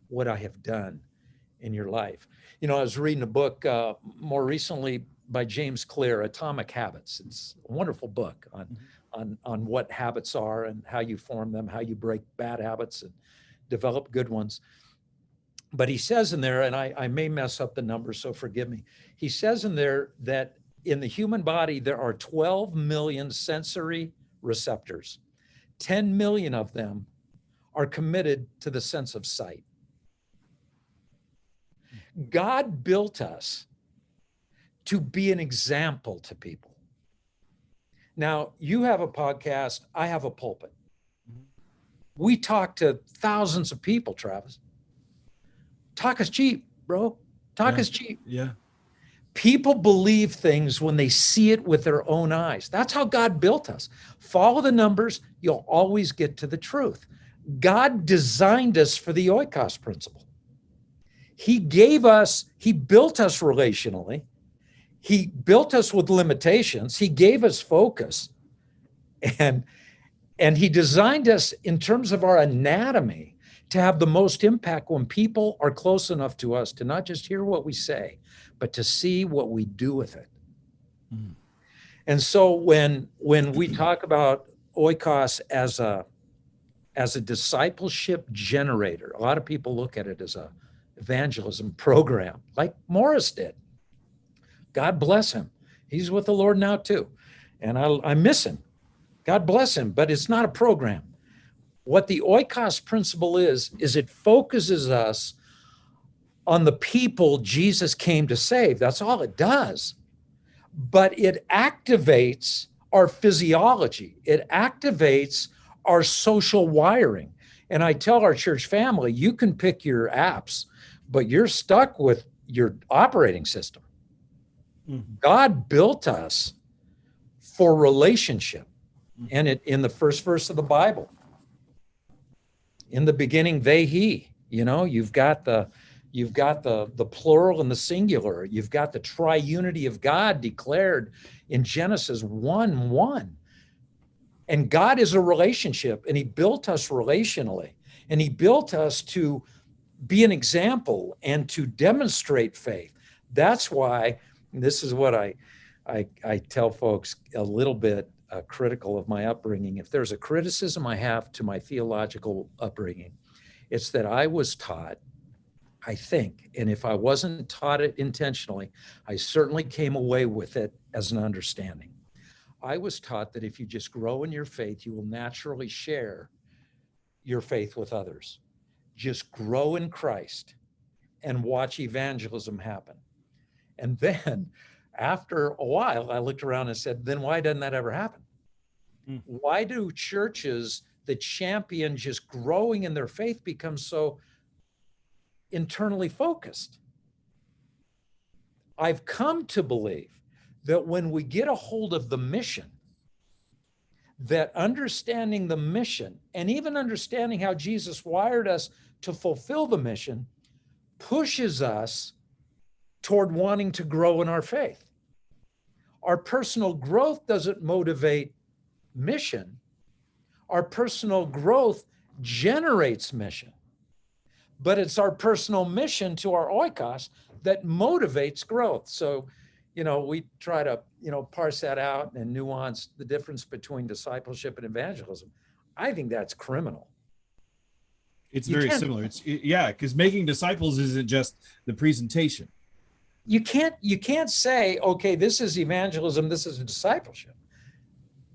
what I have done in your life. I was reading a book more recently by James Clear, Atomic Habits. It's a wonderful book on what habits are and how you form them, how you break bad habits and develop good ones. But he says in there, and I may mess up the numbers, so forgive me. He says in there that in the human body, there are 12 million sensory receptors. 10 million of them are committed to the sense of sight. God built us to be an example to people. Now, you have a podcast, I have a pulpit. We talk to thousands of people, Travis. Talk is cheap, bro. Talk is cheap. Yeah. People believe things when they see it with their own eyes. That's how God built us. Follow the numbers, you'll always get to the truth. God designed us for the Oikos principle. He built us relationally. He built us with limitations. He gave us focus. And he designed us in terms of our anatomy to have the most impact when people are close enough to us to not just hear what we say, but to see what we do with it. Mm. And so when we talk about Oikos as a discipleship generator, a lot of people look at it as a evangelism program, like Morris did. God bless him. He's with the Lord now too. And I miss him. God bless him, but it's not a program. What the Oikos principle is it focuses us on the people Jesus came to save. That's all it does. But it activates our physiology. It activates our social wiring. And I tell our church family, you can pick your apps, but you're stuck with your operating system. Mm-hmm. God built us for relationship. And in the first verse of the Bible, in the beginning, they, he, you've got the plural and the singular. You've got the triunity of God declared in Genesis 1:1. And God is a relationship, and he built us relationally, and he built us to be an example and to demonstrate faith. That's why, this is what I tell folks a little bit critical of my upbringing. If there's a criticism I have to my theological upbringing, it's that I was taught, I think, and if I wasn't taught it intentionally, I certainly came away with it as an understanding. I was taught that if you just grow in your faith, you will naturally share your faith with others. Just grow in Christ and watch evangelism happen. And then after a while, I looked around and said, then why doesn't that ever happen? Why do churches that champion just growing in their faith become so internally focused? I've come to believe that when we get a hold of the mission, that understanding the mission and even understanding how Jesus wired us to fulfill the mission pushes us toward wanting to grow in our faith. Our personal growth doesn't motivate mission. Our personal growth generates mission, but it's our personal mission to our oikos that motivates growth. So, we try to, parse that out and nuance the difference between discipleship and evangelism. I think that's criminal. It's very similar. Because making disciples isn't just the presentation. You can't say, okay, this is evangelism, this is discipleship,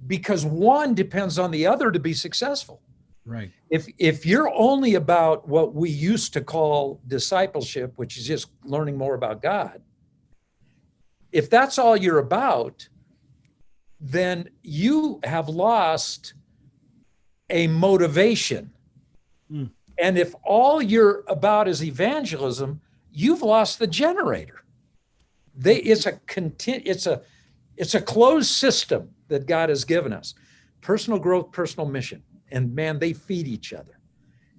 because one depends on the other to be successful. Right. If you're only about what we used to call discipleship, which is just learning more about God, if that's all you're about, then you have lost a motivation. Mm. And if all you're about is evangelism, you've lost the generator. It's a closed system that God has given us. Personal growth, personal mission. And man, they feed each other.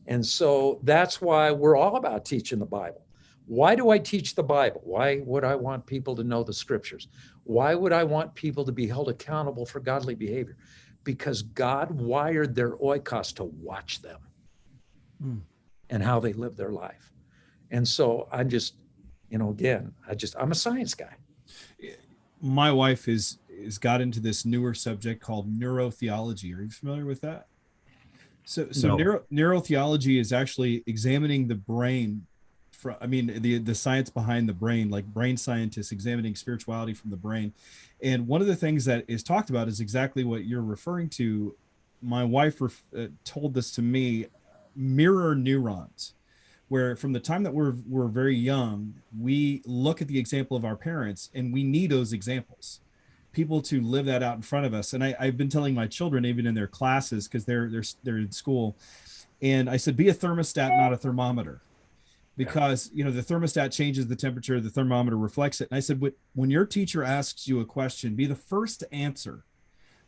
And so that's why we're all about teaching the Bible. Why do I teach the Bible? Why would I want people to know the scriptures? Why would I want people to be held accountable for godly behavior? Because God wired their oikos to watch them and how they live their life. And so I'm just, I'm a science guy. My wife has got into this newer subject called neurotheology. Are you familiar with that? So no. Neurotheology is actually examining the brain. The science behind the brain, like brain scientists examining spirituality from the brain. And one of the things that is talked about is exactly what you're referring to. My wife told this to me, mirror neurons, where from the time that we're very young, we look at the example of our parents and we need those examples, people to live that out in front of us. And I've been telling my children, even in their classes, because they're in school, and I said, be a thermostat, not a thermometer. Because, the thermostat changes the temperature, the thermometer reflects it. And I said, when your teacher asks you a question, be the first to answer,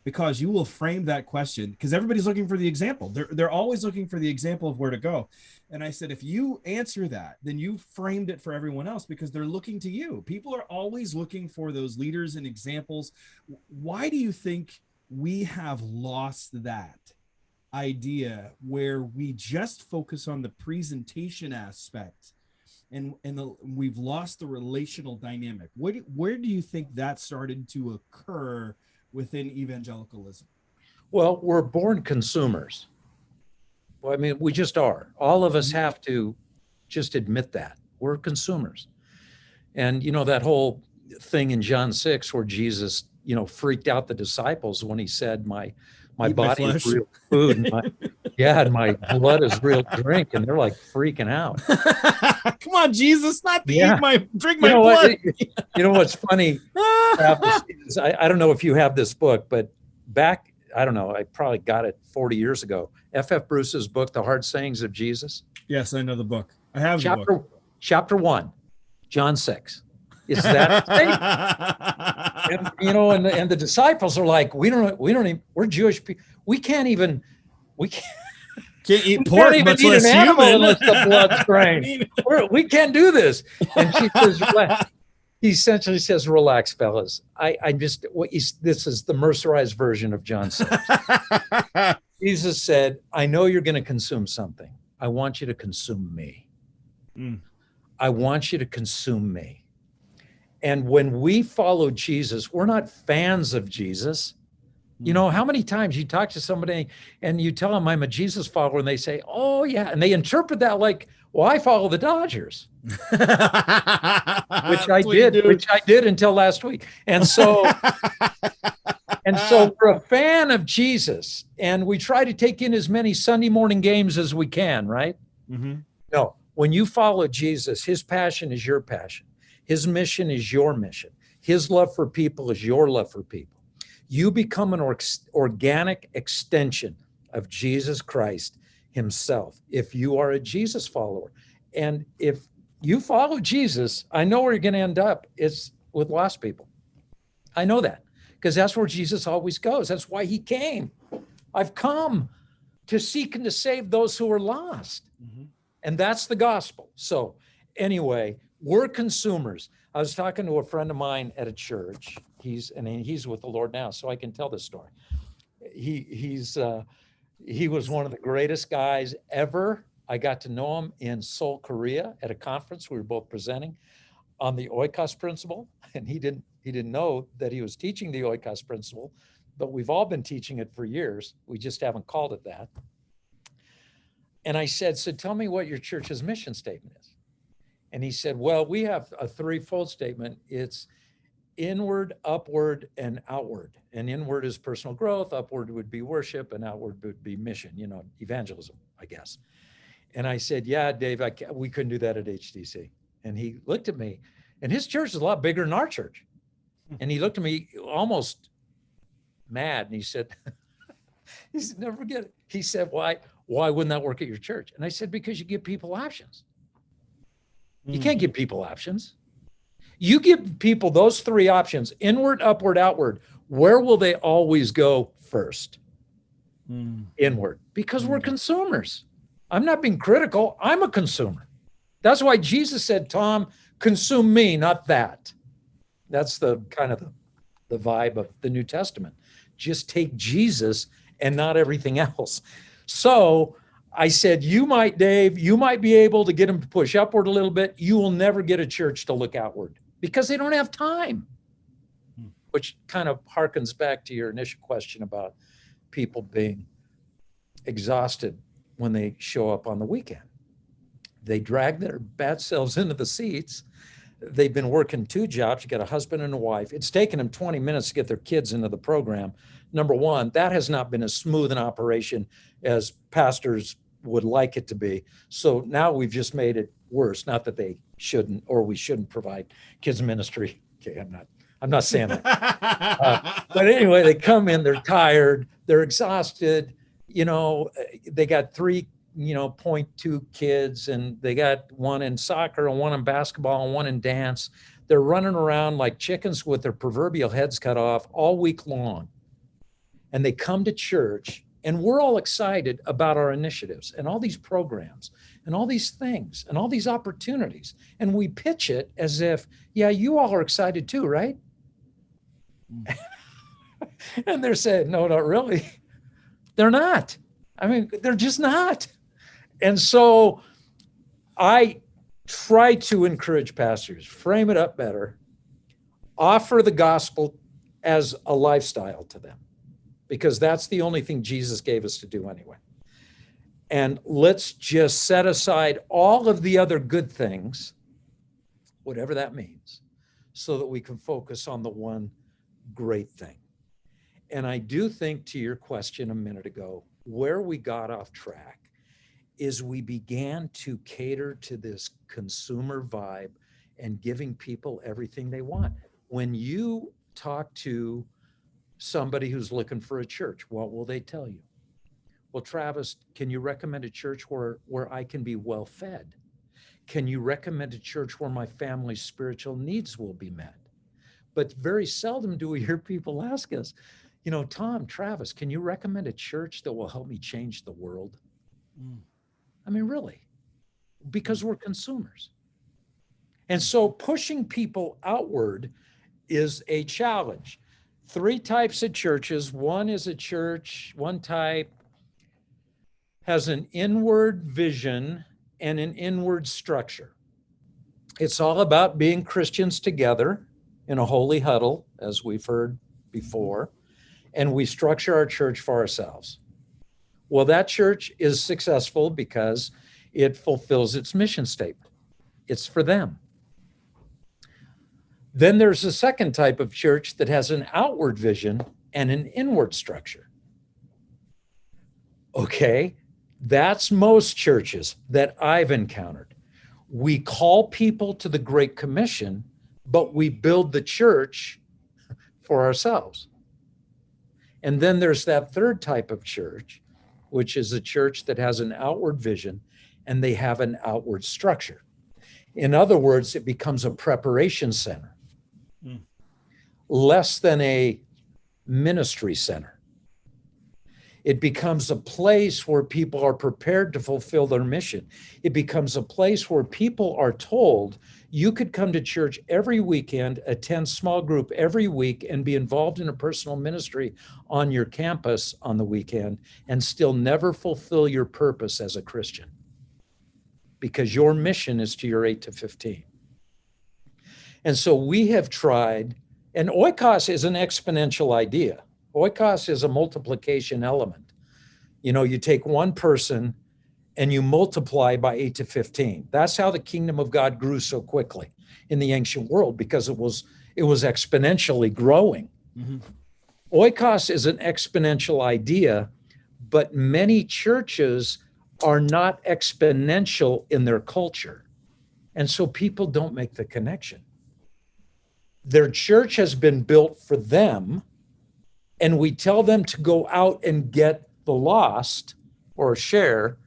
because you will frame that question, because everybody's looking for the example. They're always looking for the example of where to go. And I said, if you answer that, then you framed it for everyone else, because they're looking to you. People are always looking for those leaders and examples. Why do you think we have lost that idea where we just focus on the presentation aspect and we've lost the relational dynamic? Where do you think that started to occur within evangelicalism? Well, we're born consumers. Well, we just are. All of us have to just admit that we're consumers. And that whole thing in John 6 where Jesus freaked out the disciples when he said, my body is real food and my blood is real drink, and they're like freaking out. Come on, Jesus, not to drink my blood. What's funny? I don't know if you have this book, but back, I don't know, I probably got it 40 years ago. F.F. Bruce's book, The Hard Sayings of Jesus. Yes, I know the book. I have the book. Chapter 1, John 6. Is that and the disciples are like, we don't even, we're Jewish people. We can't eat pork, much less human, unless the blood's drained. We can't do this. And she says, he essentially says, relax, fellas. This is the Mercerized version of John 6. Jesus said, I know you're going to consume something. I want you to consume me. I want you to consume me. And when we follow Jesus, we're not fans of Jesus. How many times you talk to somebody and you tell them I'm a Jesus follower and they say, oh yeah. And they interpret that like, well, I follow the Dodgers, which I did until last week. And so, we're a fan of Jesus and we try to take in as many Sunday morning games as we can, right? Mm-hmm. No, when you follow Jesus, his passion is your passion. His mission is your mission. His love for people is your love for people. You become an organic extension of Jesus Christ himself if you are a Jesus follower. And if you follow Jesus, I know where you're going to end up. It's with lost people. I know that because that's where Jesus always goes. That's why he came. I've come to seek and to save those who are lost. Mm-hmm. And that's the gospel. So anyway, we're consumers. I was talking to a friend of mine at a church. He's with the Lord now, so I can tell this story. He was one of the greatest guys ever. I got to know him in Seoul, Korea at a conference. We were both presenting on the Oikos Principle, and he didn't know that he was teaching the Oikos Principle, but we've all been teaching it for years. We just haven't called it that. And I said, so tell me what your church's mission statement is. And he said, well, we have a threefold statement. It's inward, upward, and outward. And inward is personal growth, upward would be worship, and outward would be mission, evangelism, I guess. And I said, yeah, Dave, we couldn't do that at HTC. And he looked at me, and his church is a lot bigger than our church. And he looked at me almost mad, and he said, never forget it. He said, why wouldn't that work at your church? And I said, because you give people options. You can't give people options. You give people those three options, inward, upward, outward. Where will they always go first? Inward, because we're consumers. I'm not being critical. I'm a consumer. That's why Jesus said, Tom, consume me, not that. That's the kind of the vibe of the New Testament. Just take Jesus and not everything else. So I said, Dave, you might be able to get them to push upward a little bit. You will never get a church to look outward because they don't have time, which kind of harkens back to your initial question about people being exhausted when they show up on the weekend. They drag their bad selves into the seats. They've been working 2 jobs. You got a husband and a wife. It's taken them 20 minutes to get their kids into the program. Number one, that has not been as smooth an operation as pastors would like it to be. So now we've just made it worse. Not that they shouldn't, or we shouldn't provide kids ministry. Okay, I'm not saying that. But anyway, they come in, they're tired, they're exhausted. They got 3.2 kids, and they got one in soccer and one in basketball and one in dance. They're running around like chickens with their proverbial heads cut off all week long. And they come to church, and we're all excited about our initiatives and all these programs and all these things and all these opportunities. And we pitch it as if, yeah, you all are excited too, right? And they're saying, no, not really. They're not. I mean, they're just not. And so I try to encourage pastors, frame it up better, offer the gospel as a lifestyle to them, because that's the only thing Jesus gave us to do anyway. And let's just set aside all of the other good things, whatever that means, so that we can focus on the one great thing. And I do think, to your question a minute ago, where we got off track is we began to cater to this consumer vibe and giving people everything they want. When you talk to somebody who's looking for a church, what will they tell you? Well, Travis, can you recommend a church where I can be well fed? Can you recommend a church where my family's spiritual needs will be met? But very seldom do we hear people ask us, Tom, Travis, can you recommend a church that will help me change the world? I mean, really, because we're consumers. And so pushing people outward is a challenge. 3 types of churches. One is a church, one type has an inward vision and an inward structure. It's all about being Christians together in a holy huddle, as we've heard before, and we structure our church for ourselves. Well, that church is successful because it fulfills its mission statement. It's for them. Then there's a second type of church that has an outward vision and an inward structure. Okay, that's most churches that I've encountered. We call people to the Great Commission, but we build the church for ourselves. And then there's that third type of church, which is a church that has an outward vision and they have an outward structure. In other words, it becomes a preparation center, less than a ministry center. It becomes a place where people are prepared to fulfill their mission. It becomes a place where people are told, you could come to church every weekend, attend small group every week, and be involved in a personal ministry on your campus on the weekend and still never fulfill your purpose as a Christian, because your mission is to your 8 to 15. And so we have tried, and oikos is an exponential idea. Oikos is a multiplication element. You know, you take one person and you multiply by 8 to 15. That's how the kingdom of God grew so quickly in the ancient world, because it was exponentially growing. Mm-hmm. Oikos is an exponential idea, but many churches are not exponential in their culture. And so people don't make the connection. Their church has been built for them, and we tell them to go out and get the lost or share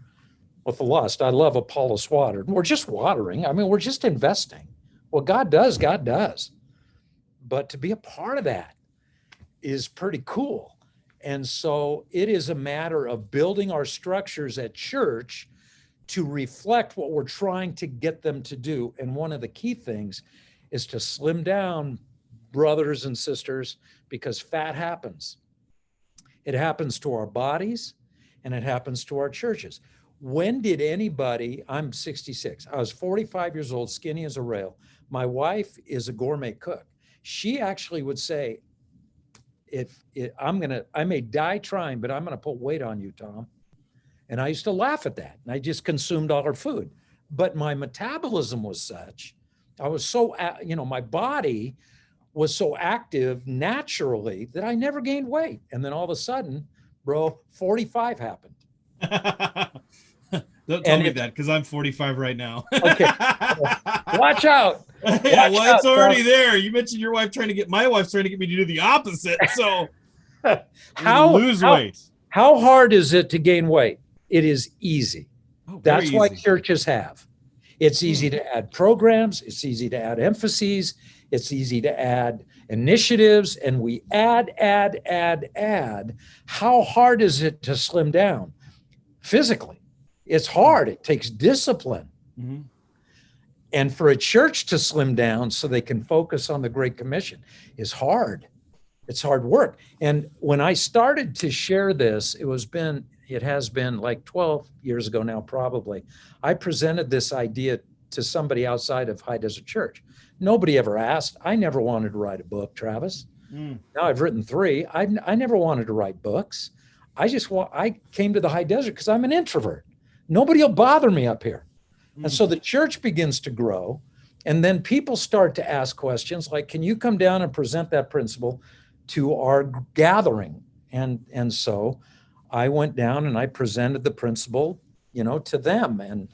with the lost. I love Apollos watered. We're just watering. I mean, we're just investing. What God does, God does. But to be a part of that is pretty cool. And so it is a matter of building our structures at church to reflect what we're trying to get them to do. And one of the key things is to slim down, brothers and sisters, because fat happens. It happens to our bodies and it happens to our churches. When did anybody, I'm 66, I was 45 years old, skinny as a rail. My wife is a gourmet cook. She actually would say, I may die trying, but I'm going to put weight on you, Tom. And I used to laugh at that. And I just consumed all her food. But my metabolism was such, I was so, my body was so active naturally that I never gained weight. And then all of a sudden, bro, 45 happened. Don't tell me that, because I'm 45 right now. Okay. Watch out. It's already there. You mentioned my wife's trying to get me to do the opposite. So lose weight. How hard is it to gain weight? It is easy. That's why churches have. It's easy to add programs. It's easy to add emphases. It's easy to add initiatives. And we add. How hard is it to slim down? Physically, it's hard. It takes discipline. Mm-hmm. And for a church to slim down so they can focus on the Great Commission is hard. It's hard work. And when I started to share this, it has been like 12 years ago now, probably. I presented this idea to somebody outside of High Desert Church. Nobody ever asked. I never wanted to write a book, Travis. Now I've written 3. I never wanted to write books. I came to the High Desert because I'm an introvert. Nobody will bother me up here. And so the church begins to grow, and then people start to ask questions like, can you come down and present that principle to our gathering? And so I went down and I presented the principle, to them. And,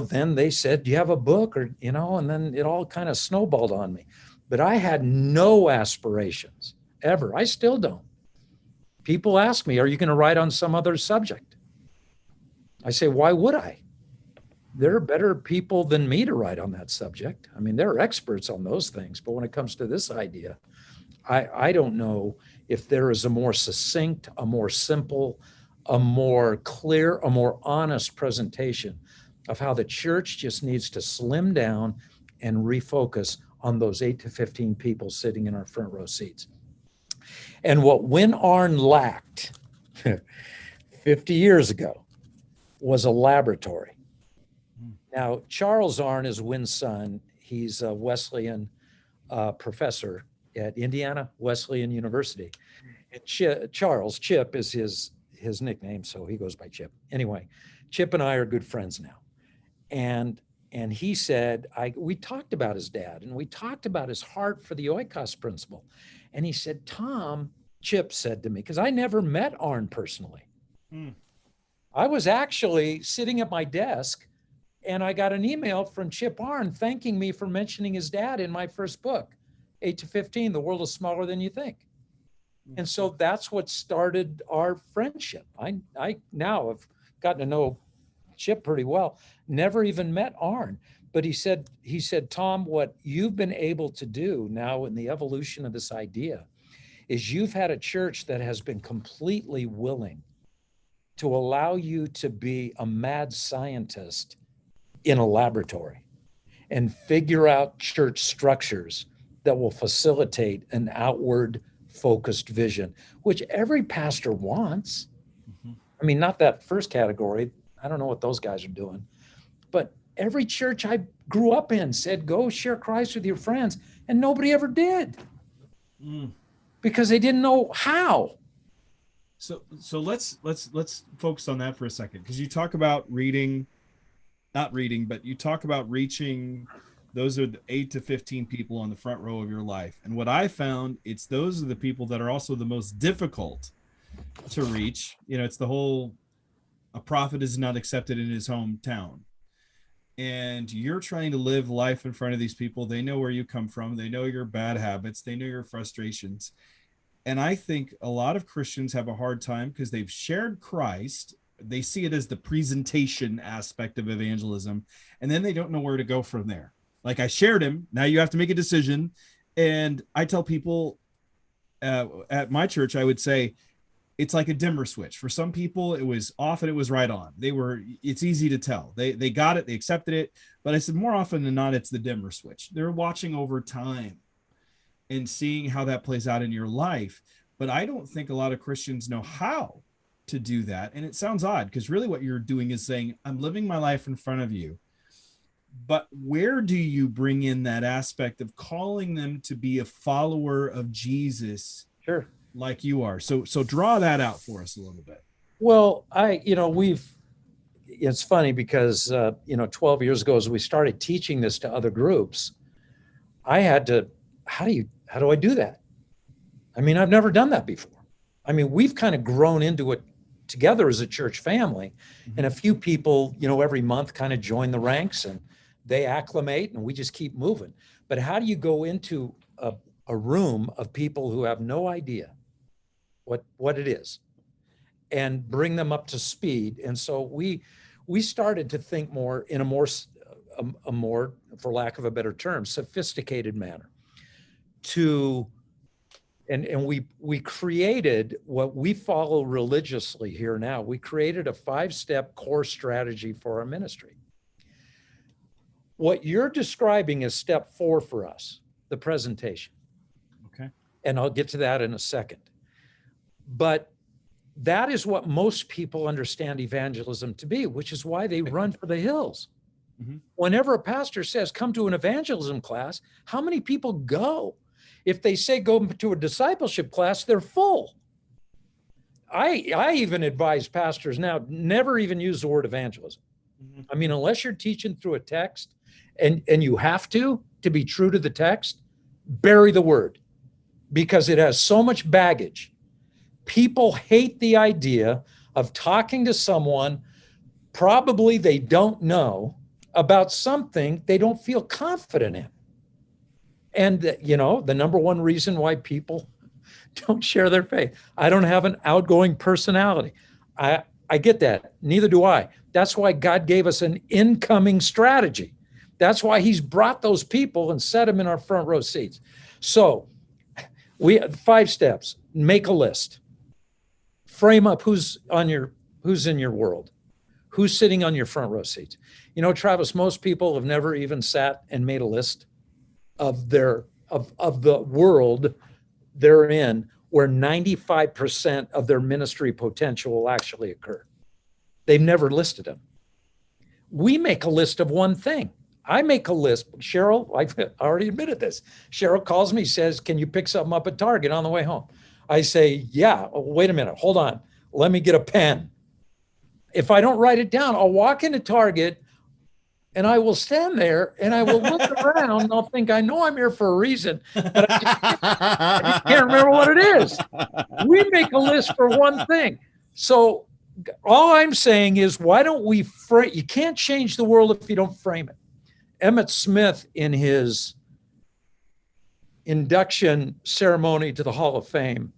then they said, do you have a book? Or, and then it all kind of snowballed on me. But I had no aspirations ever. I still don't. People ask me, are you going to write on some other subject? I say, why would I? There are better people than me to write on that subject. I mean, there are experts on those things. But when it comes to this idea, I don't know if there is a more succinct, a more simple, a more clear, a more honest presentation of how the church just needs to slim down and refocus on those 8 to 15 people sitting in our front row seats. And what Win Arn lacked 50 years ago was a laboratory. Now, Charles Arn is Win's son. He's a Wesleyan professor at Indiana Wesleyan University. And Chip is his nickname, so he goes by Chip. Anyway, Chip and I are good friends now. And he said, we talked about his dad, and we talked about his heart for the Oikos principle. And he said, Tom, Chip said to me, because I never met Arn personally. I was actually sitting at my desk, and I got an email from Chip Arn thanking me for mentioning his dad in my first book, 8 to 15, The World is Smaller Than You Think. And so that's what started our friendship. I now have gotten to know Chip pretty well, never even met Arn. But he said, Tom, what you've been able to do now in the evolution of this idea is you've had a church that has been completely willing to allow you to be a mad scientist in a laboratory and figure out church structures that will facilitate an outward focused vision, which every pastor wants. I mean, not that first category. I don't know what those guys are doing, but every church I grew up in said, go share Christ with your friends. And nobody ever did because they didn't know how. So let's focus on that for a second. Cause you talk about not reading, but you talk about reaching. Those are the 8 to 15 people on the front row of your life. And what I found, those are the people that are also the most difficult to reach. It's the whole, a prophet is not accepted in his hometown. And you're trying to live life in front of these people. They know where you come from. They know your bad habits. They know your frustrations. And I think a lot of Christians have a hard time because they've shared Christ. They see it as the presentation aspect of evangelism. And then they don't know where to go from there. Like, I shared him. Now you have to make a decision. And I tell people at my church, I would say, it's like a dimmer switch. For some people, it was off and it was right on. It's easy to tell. They got it, they accepted it. But I said, more often than not, it's the dimmer switch. They're watching over time and seeing how that plays out in your life. But I don't think a lot of Christians know how to do that. And it sounds odd because really what you're doing is saying, I'm living my life in front of you. But where do you bring in that aspect of calling them to be a follower of Jesus? Sure. Like you are. So draw that out for us a little bit. Well, it's funny because, 12 years ago, as we started teaching this to other groups, I had to, how do I do that? I mean, I've never done that before. I mean, we've kind of grown into it together as a church family, and a few people, every month kind of join the ranks and they acclimate and we just keep moving. But how do you go into a room of people who have no idea what it is and bring them up to speed? And so we started to think more in a more, for lack of a better term, sophisticated manner and we created what we follow religiously here now. We created a 5-step core strategy for our ministry. What you're describing is step 4 for us, the presentation. Okay. And I'll get to that in a second. But that is what most people understand evangelism to be, which is why they run for the hills. Mm-hmm. Whenever a pastor says, come to an evangelism class, how many people go? If they say go to a discipleship class, they're full. I even advise pastors now, never even use the word evangelism. Mm-hmm. I mean, unless you're teaching through a text and you have to be true to the text, bury the word because it has so much baggage. People hate the idea of talking to someone probably they don't know about something they don't feel confident in. And, the number one reason why people don't share their faith, I don't have an outgoing personality. I get that. Neither do I. That's why God gave us an incoming strategy. That's why he's brought those people and set them in our front row seats. So we have 5 steps. Make a list. Frame up who's in your world, who's sitting on your front row seats. Travis, most people have never even sat and made a list of the world they're in, where 95% of their ministry potential will actually occur. They've never listed them. We make a list of one thing. I make a list. Cheryl, I already admitted this. Cheryl calls me, says, can you pick something up at Target on the way home? I say, yeah. Oh, wait a minute. Hold on. Let me get a pen. If I don't write it down, I'll walk into Target and I will stand there and I will look around and I'll think, I know I'm here for a reason, but I just can't remember what it is. We make a list for one thing. So all I'm saying is, why don't we frame? You can't change the world if you don't frame it. Emmett Smith, in his induction ceremony to the Hall of Fame,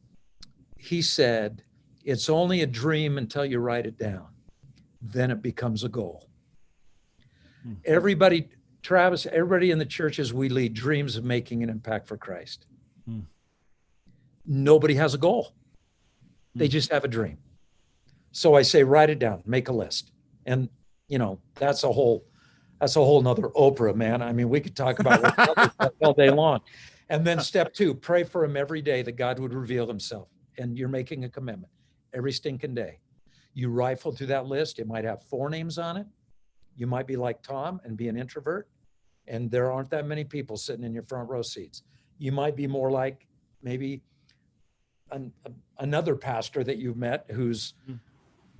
he said, it's only a dream until you write it down. Then it becomes a goal. Everybody, Travis, everybody in the churches we lead dreams of making an impact for Christ. Nobody has a goal. They just have a dream. So I say, write it down, make a list. And, that's a whole nother Oprah, man. I mean, we could talk about what all day long. And then step 2, pray for him every day that God would reveal himself. And you're making a commitment every stinking day. You rifle through that list. It might have 4 names on it. You might be like Tom and be an introvert, and there aren't that many people sitting in your front row seats. You might be more like maybe another pastor that you've met who's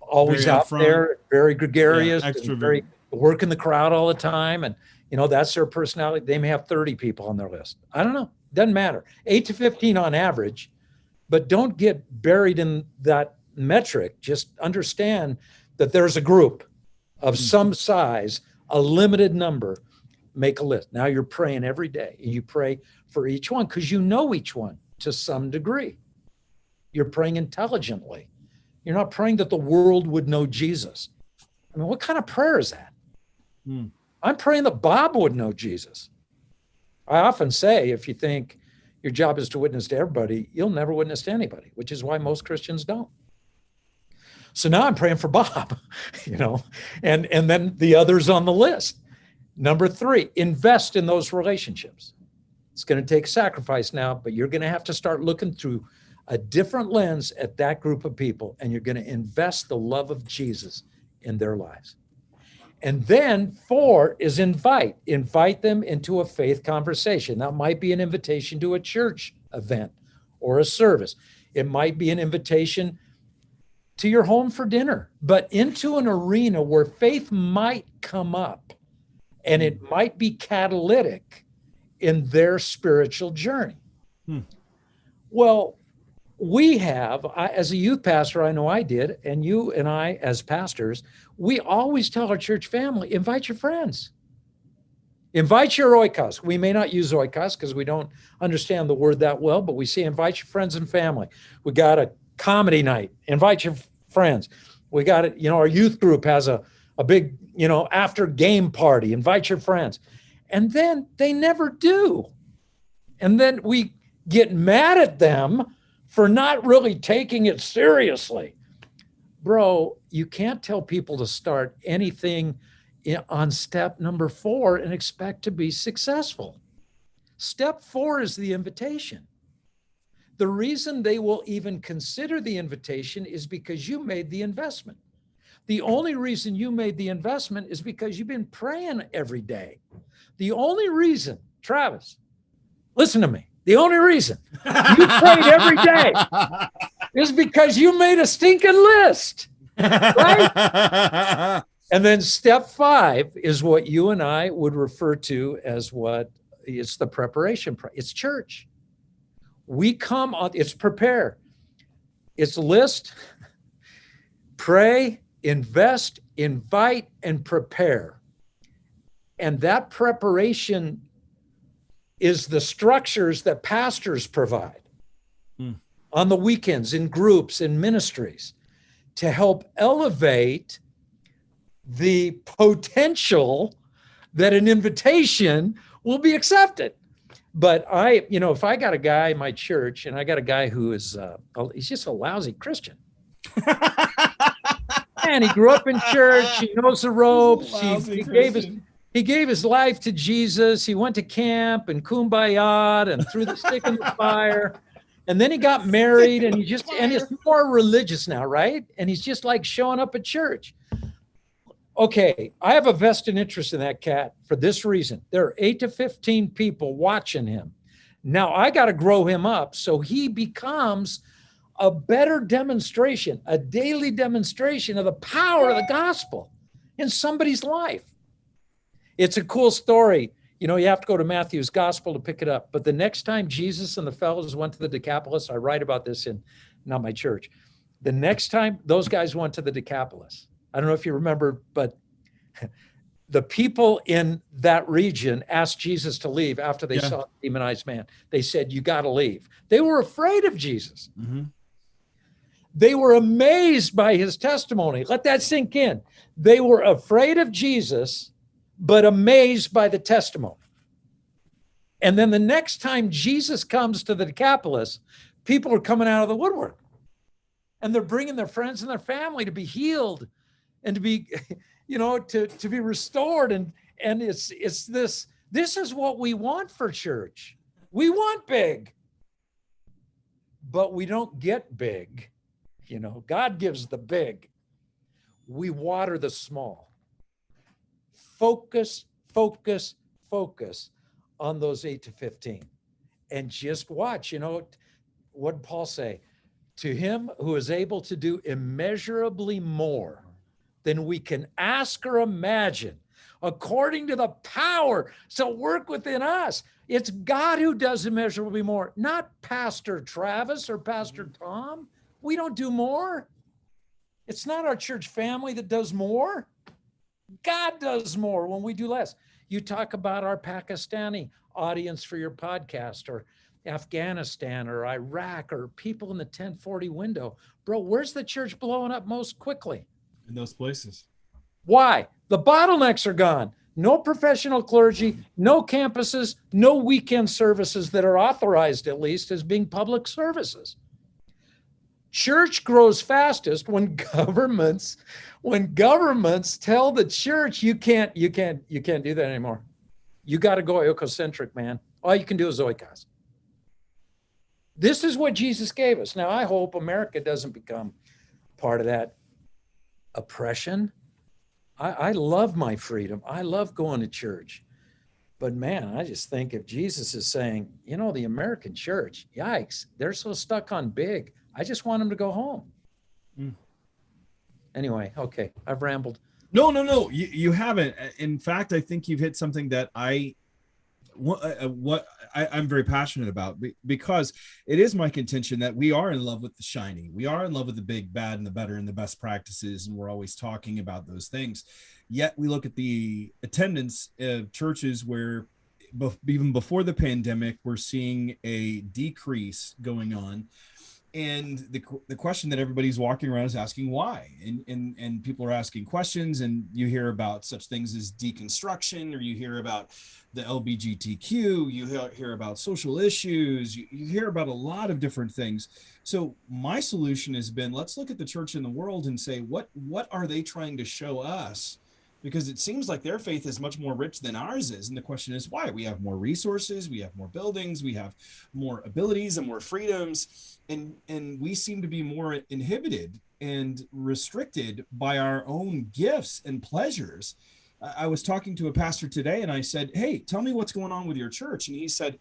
always Very out upfront, there, very gregarious, extrovert, working the crowd all the time. And, that's their personality. They may have 30 people on their list. I don't know. Doesn't matter. 8 to 15 on average, but don't get buried in that metric. Just understand that there's a group of some size, a limited number. Make a list. Now you're praying every day. You pray for each one because you know each one to some degree. You're praying intelligently. You're not praying that the world would know Jesus. I mean, what kind of prayer is that? I'm praying that Bob would know Jesus. I often say, if you think your job is to witness to everybody, you'll never witness to anybody, which is why most Christians don't. So now I'm praying for Bob, and then the others on the list. Number 3, invest in those relationships. It's going to take sacrifice now, but you're going to have to start looking through a different lens at that group of people, and you're going to invest the love of Jesus in their lives. And then 4 is invite them into a faith conversation. That might be an invitation to a church event or a service. It might be an invitation to your home for dinner, but into an arena where faith might come up and it might be catalytic in their spiritual journey. Well, we have, as a youth pastor, I know I did, and you and I as pastors, we always tell our church family, invite your friends. Invite your oikos. We may not use oikos because we don't understand the word that well, but we say invite your friends and family. We got a comedy night. Invite your friends. We got it. Our youth group has a big, after game party. Invite your friends. And then they never do. And then we get mad at them for not really taking it seriously. Bro, you can't tell people to start anything on step number 4 and expect to be successful. Step 4 is the invitation. The reason they will even consider the invitation is because you made the investment. The only reason you made the investment is because you've been praying every day. The only reason, Travis, listen to me. The only reason you prayed every day is because you made a stinking list, right? And then step 5 is what you and I would refer to as it's the preparation. It's church. We come on, it's prepare. It's list, pray, invest, invite, and prepare. And that preparation is the structures that pastors provide on the weekends, in groups, in ministries, to help elevate the potential that an invitation will be accepted. But if I got a guy in my church and I got a guy who is, he's just a lousy Christian. And he grew up in church. He knows the ropes. He gave his life to Jesus. He went to camp and kumbaya and threw the stick in the fire. And then he got married and he's more religious now, right? And he's just like showing up at church. Okay, I have a vested interest in that cat for this reason. There are 8 to 15 people watching him. Now I got to grow him up so he becomes a better demonstration, a daily demonstration of the power of the gospel in somebody's life. It's a cool story. You have to go to Matthew's gospel to pick it up. But the next time Jesus and the fellows went to the Decapolis, I write about this in not my church. The next time those guys went to the Decapolis, I don't know if you remember, but the people in that region asked Jesus to leave after they saw the demonized man. They said, you got to leave. They were afraid of Jesus. Mm-hmm. They were amazed by his testimony. Let that sink in. They were afraid of Jesus, but amazed by the testimony. And then the next time Jesus comes to the Decapolis, people are coming out of the woodwork. and they're bringing their friends and their family to be healed and to be, to be restored. And it's this is what we want for church. We want big, but we don't get big. God gives the big. We water the small. Focus on those 8 to 15 and just watch. What did Paul say? To him who is able to do immeasurably more than we can ask or imagine, according to the power so work within us. It's God who does immeasurably more, not Pastor Travis or Pastor Tom. We don't do more. It's not our church family that does more. God does more when we do less. You talk about our Pakistani audience for your podcast, or Afghanistan or Iraq, or people in the 1040 window. Bro, where's the church blowing up most quickly? In those places. Why? The bottlenecks are gone. No professional clergy, no campuses, no weekend services that are authorized, at least, as being public services. Church grows fastest when governments tell the church, you can't do that anymore. You got to go oikocentric, man. All you can do is oikos. This is what Jesus gave us. Now, I hope America doesn't become part of that oppression. I love my freedom. I love going to church. But man, I just think if Jesus is saying, the American church, yikes, they're so stuck on big. I just want them to go home. Anyway, okay, I've rambled. No, you haven't. In fact, I think you've hit something that I'm very passionate about, because it is my contention that we are in love with the shiny. We are in love with the big, bad, and the better, and the best practices, and we're always talking about those things. Yet we look at the attendance of churches where, even before the pandemic, we're seeing a decrease going on. And the question that everybody's walking around is asking why, and people are asking questions, and you hear about such things as deconstruction, or you hear about the LGBTQ, you hear about social issues, you hear about a lot of different things. So my solution has been, let's look at the church in the world and say, what are they trying to show us? Because it seems like their faith is much more rich than ours is. And the question is why? We have more resources, we have more buildings, we have more abilities and more freedoms. And we seem to be more inhibited and restricted by our own gifts and pleasures. I was talking to a pastor today and I said, hey, tell me what's going on with your church. And he said,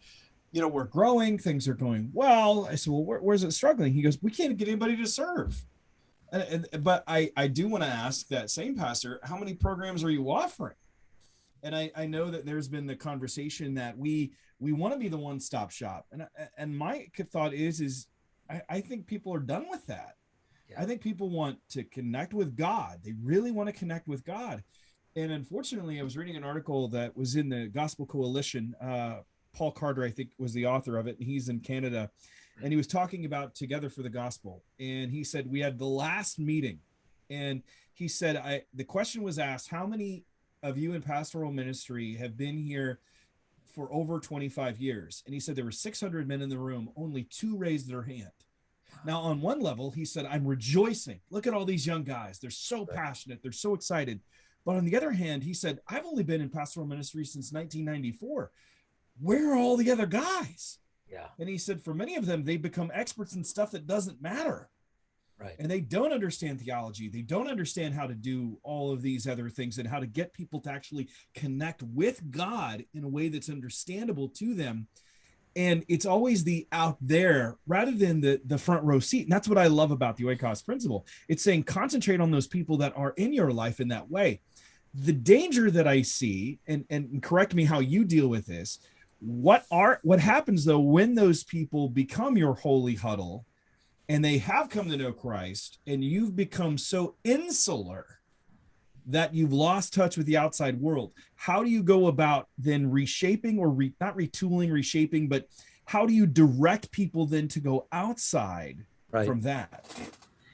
we're growing, things are going well. I said, well, where's it struggling? He goes, we can't get anybody to serve. But I do want to ask that same pastor, how many programs are you offering? And I know that there's been the conversation that we want to be the one-stop shop. And my thought is I think people are done with that. Yeah. I think people want to connect with God. They really want to connect with God. And unfortunately, I was reading an article that was in the Gospel Coalition. Paul Carter, I think, was the author of it. And he's in Canada. And he was talking about Together for the Gospel. And he said, we had the last meeting. And he said, the question was asked, how many of you in pastoral ministry have been here for over 25 years? And he said, there were 600 men in the room. Only 2 raised their hand. Now, on one level, he said, I'm rejoicing. Look at all these young guys. They're so passionate. They're so excited. But on the other hand, he said, I've only been in pastoral ministry since 1994. Where are all the other guys? Yeah. And he said, for many of them, they become experts in stuff that doesn't matter. Right. And they don't understand theology. They don't understand how to do all of these other things and how to get people to actually connect with God in a way that's understandable to them. And it's always the out there rather than the front row seat. And that's what I love about the Oikos Principle. It's saying concentrate on those people that are in your life in that way. The danger that I see, and correct me how you deal with this, what happens though when those people become your holy huddle and they have come to know Christ and you've become so insular that you've lost touch with the outside world? How do you go about then reshaping or not retooling, reshaping, but how do you direct people then to go outside from that?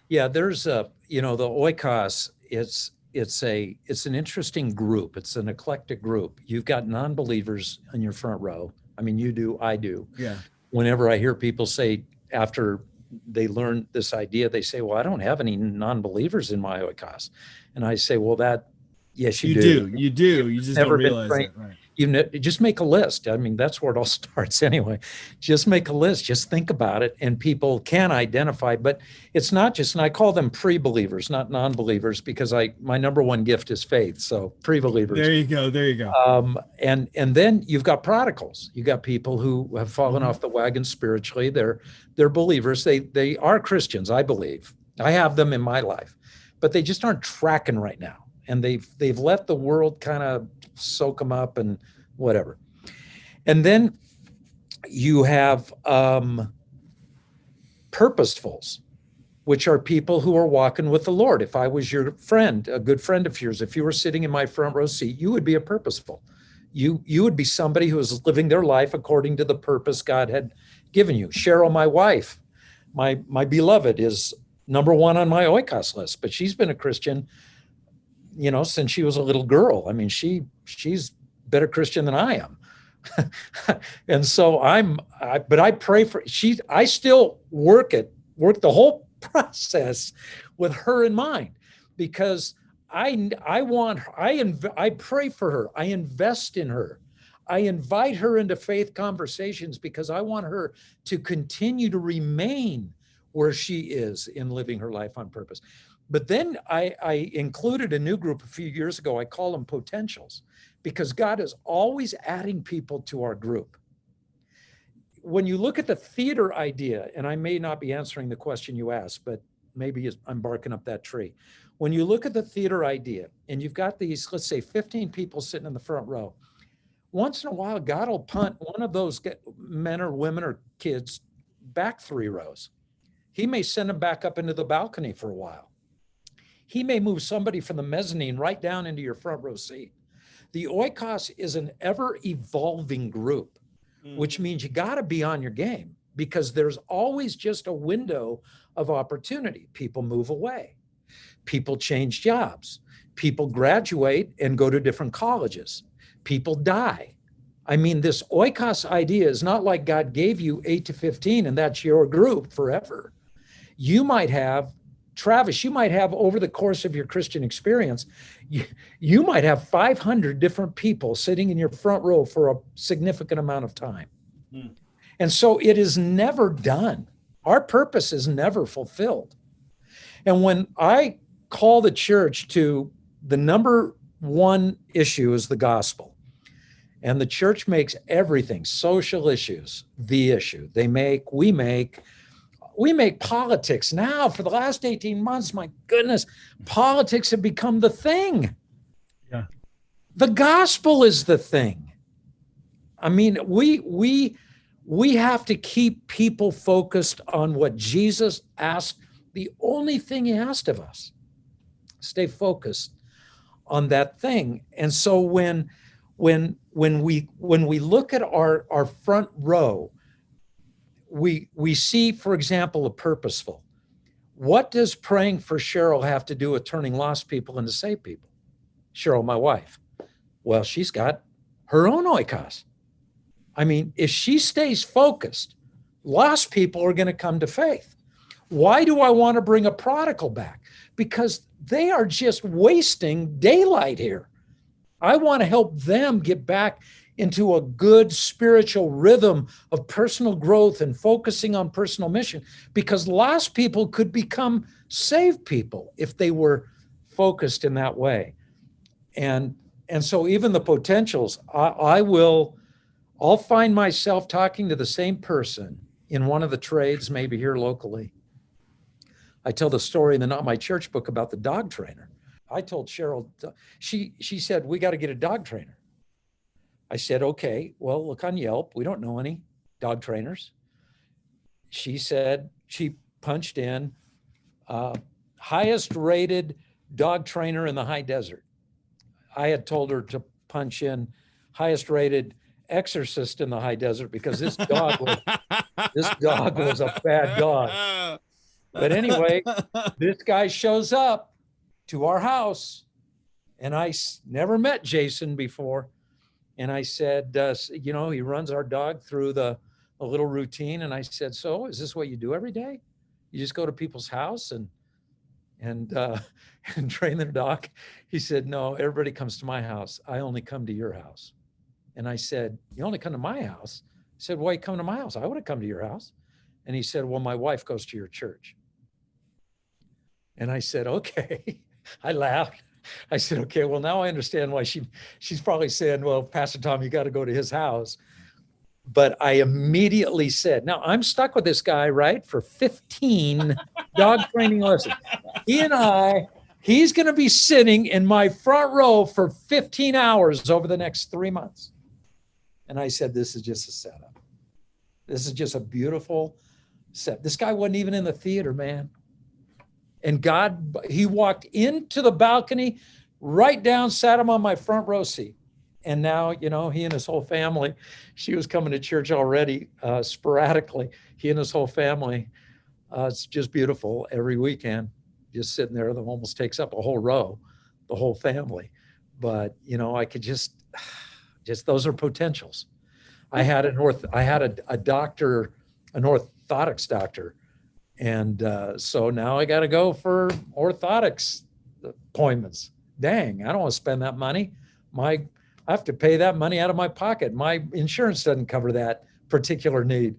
Yeah, there's the Oikos, it's an interesting group. It's an eclectic group. You've got non-believers in your front row. I mean, you do, I do. Yeah. Whenever I hear people say after they learn this idea. They say, well, I don't have any non-believers in my Oikos. And I say, well, yes, you do. You do. You just don't realize it. Right. Just make a list. I mean, that's where it all starts anyway. Just make a list. Just think about it, and people can identify. But it's not just, and I call them pre-believers, not non-believers, because my number one gift is faith. So pre-believers. There you go. And then you've got prodigals. You got people who have fallen off the wagon spiritually. They're believers. They are Christians, I believe. I have them in my life, but they just aren't tracking right now. And they've let the world kind of soak them up and whatever. And then you have purposefuls, which are people who are walking with the Lord. If I was your friend, a good friend of yours, if you were sitting in my front row seat, you would be a purposeful. You would be somebody who is living their life according to the purpose God had given you. Cheryl, my wife, my beloved, is number one on my Oikos list, but she's been a Christian, since she was a little girl. I mean, she's better Christian than I am. And so but I pray for, I still work the whole process with her in mind, because I pray for her. I invest in her. I invite her into faith conversations because I want her to continue to remain where she is in living her life on purpose. But then I included a new group a few years ago. I call them potentials, because God is always adding people to our group. When you look at the theater idea, and I may not be answering the question you asked, but maybe I'm barking up that tree. When you look at the theater idea and you've got these, let's say 15 people sitting in the front row, once in a while, God will punt one of those men or women or kids back 3 rows. He may send them back up into the balcony for a while. He may move somebody from the mezzanine right down into your front row seat. The Oikos is an ever-evolving group, which means you got to be on your game, because there's always just a window of opportunity. People move away. People change jobs. People graduate and go to different colleges. People die. I mean, this Oikos idea is not like God gave you 8 to 15 and that's your group forever. You might have, Travis, over the course of your Christian experience, you might have 500 different people sitting in your front row for a significant amount of time. And so it is never done. Our purpose is never fulfilled. And when I call the church to the number one issue is the gospel, and the church makes everything, social issues, the issue. We make politics now. For the last 18 months, my goodness, politics have become the thing. Yeah. The gospel is the thing. I mean, we have to keep people focused on what Jesus asked, the only thing he asked of us. Stay focused on that thing. And so when we look at our front row, we see, for example, a purposeful. What does praying for Cheryl have to do with turning lost people into saved people? Cheryl, my wife. Well, she's got her own Oikos. I mean, if she stays focused, lost people are going to come to faith. Why do I want to bring a prodigal back? Because they are just wasting daylight here. I want to help them get back into a good spiritual rhythm of personal growth and focusing on personal mission, because lost people could become saved people if they were focused in that way. And so even the potentials, I'll find myself talking to the same person in one of the trades, maybe here locally. I tell the story in the Not My Church book about the dog trainer. I told Cheryl, she said, we got to get a dog trainer. I said, okay, well, look on Yelp. We don't know any dog trainers. She said, she punched in highest rated dog trainer in the high desert. I had told her to punch in highest rated exorcist in the high desert, because this dog was a bad dog. But anyway, this guy shows up to our house, and I never met Jason before. And I said, he runs our dog through a little routine. And I said, so is this what you do every day? You just go to people's house and and train their dog? He said, no, everybody comes to my house. I only come to your house. And I said, you only come to my house? I said, why you come to my house? I would have come to your house. And he said, well, my wife goes to your church. And I said, okay. I laughed. I said, okay, well, now I understand why she's probably saying, well, Pastor Tom, you got to go to his house. But I immediately said, now I'm stuck with this guy, right, for 15 dog training lessons. He's going to be sitting in my front row for 15 hours over the next 3 months. And I said, this is just a setup. This is just a beautiful set. This guy wasn't even in the theater, man. And God, he walked into the balcony, right down, sat him on my front row seat. And now, you know, he and his whole family, she was coming to church already sporadically. He and his whole family, it's just beautiful every weekend, just sitting there. That almost takes up a whole row, the whole family. But, you know, I could just those are potentials. I had a doctor, an orthotics doctor. And so now I got to go for orthotics appointments. Dang, I don't want to spend that money. I have to pay that money out of my pocket. My insurance doesn't cover that particular need.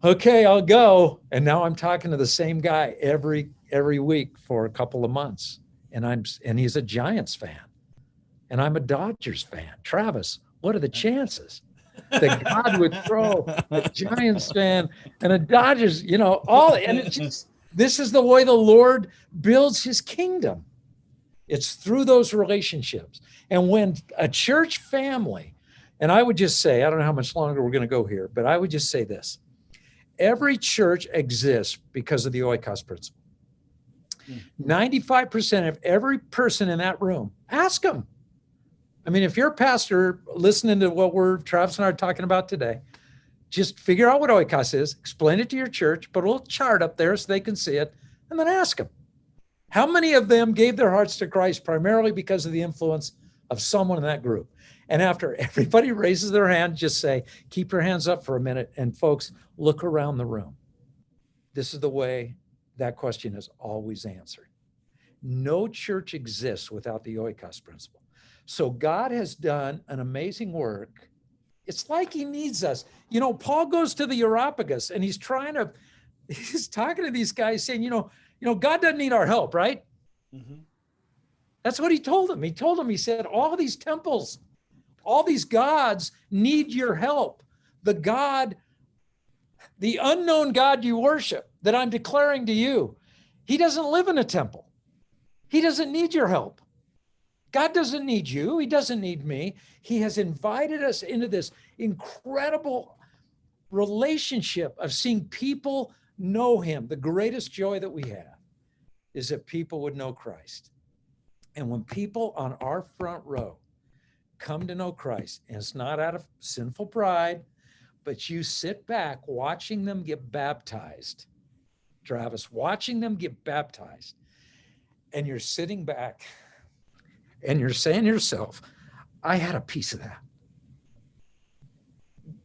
Okay, I'll go. And now I'm talking to the same guy every week for a couple of months. And he's a Giants fan. And I'm a Dodgers fan. Travis, what are the chances that God would throw a Giants fan and a Dodgers, you know, and it's just, this is the way the Lord builds his kingdom. It's through those relationships. And when a church family, and I would just say, I don't know how much longer we're going to go here, but I would just say this. Every church exists because of the Oikos Principle. 95% of every person in that room, ask them. I mean, if you're a pastor listening to what Travis and I are talking about today, just figure out what Oikos is, explain it to your church, put a little chart up there so they can see it, and then ask them. How many of them gave their hearts to Christ primarily because of the influence of someone in that group? And after everybody raises their hand, just say, keep your hands up for a minute. And folks, look around the room. This is the way that question is always answered. No church exists without the Oikos Principle. So God has done an amazing work. It's like he needs us. You know, Paul goes to the Areopagus and he's talking to these guys saying, you know, God doesn't need our help, right? Mm-hmm. That's what he told them. He said, all these temples, all these gods need your help. The unknown God you worship that I'm declaring to you, he doesn't live in a temple. He doesn't need your help. God doesn't need you. He doesn't need me. He has invited us into this incredible relationship of seeing people know him. The greatest joy that we have is that people would know Christ. And when people on our front row come to know Christ, and it's not out of sinful pride, but you sit back watching them get baptized, Travis, watching them get baptized, and you're sitting back and you're saying to yourself, I had a piece of that.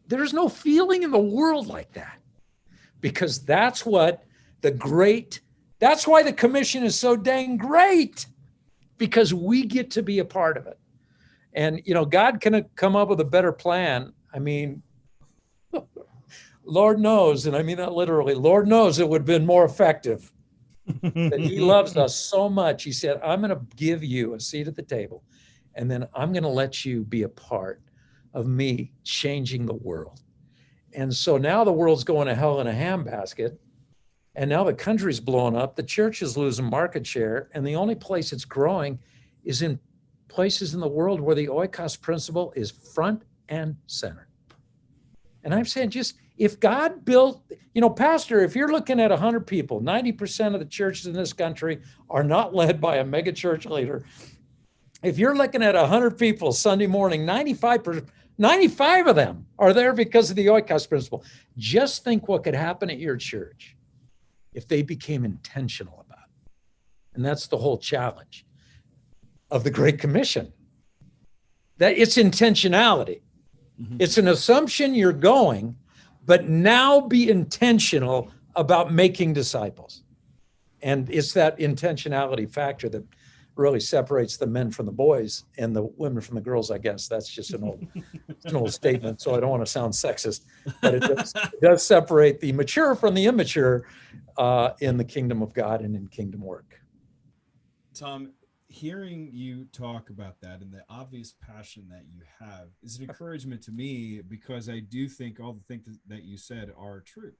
There's no feeling in the world like that, because that's why the commission is so dang great, because we get to be a part of it. And, you know, God can come up with a better plan. I mean, Lord knows, and I mean that literally, Lord knows it would have been more effective. That he loves us so much. He said, I'm going to give you a seat at the table, and then I'm going to let you be a part of me changing the world. And so now the world's going to hell in a handbasket, and now the country's blowing up. The church is losing market share, and the only place it's growing is in places in the world where the Oikos principle is front and center. And I'm saying, just if God built, you know, Pastor, if you're looking at 100 people, 90% of the churches in this country are not led by a mega church leader. If you're looking at 100 people Sunday morning, 95 of them are there because of the Oikos principle. Just think what could happen at your church if they became intentional about it. And that's the whole challenge of the Great Commission. That it's intentionality. Mm-hmm. It's an assumption you're going, but now be intentional about making disciples. And it's that intentionality factor that really separates the men from the boys and the women from the girls, I guess. That's just an old statement, so I don't want to sound sexist, but it does separate the mature from the immature in the kingdom of God and in kingdom work. Tom, hearing you talk about that and the obvious passion that you have is an encouragement to me, because I do think all the things that you said are true.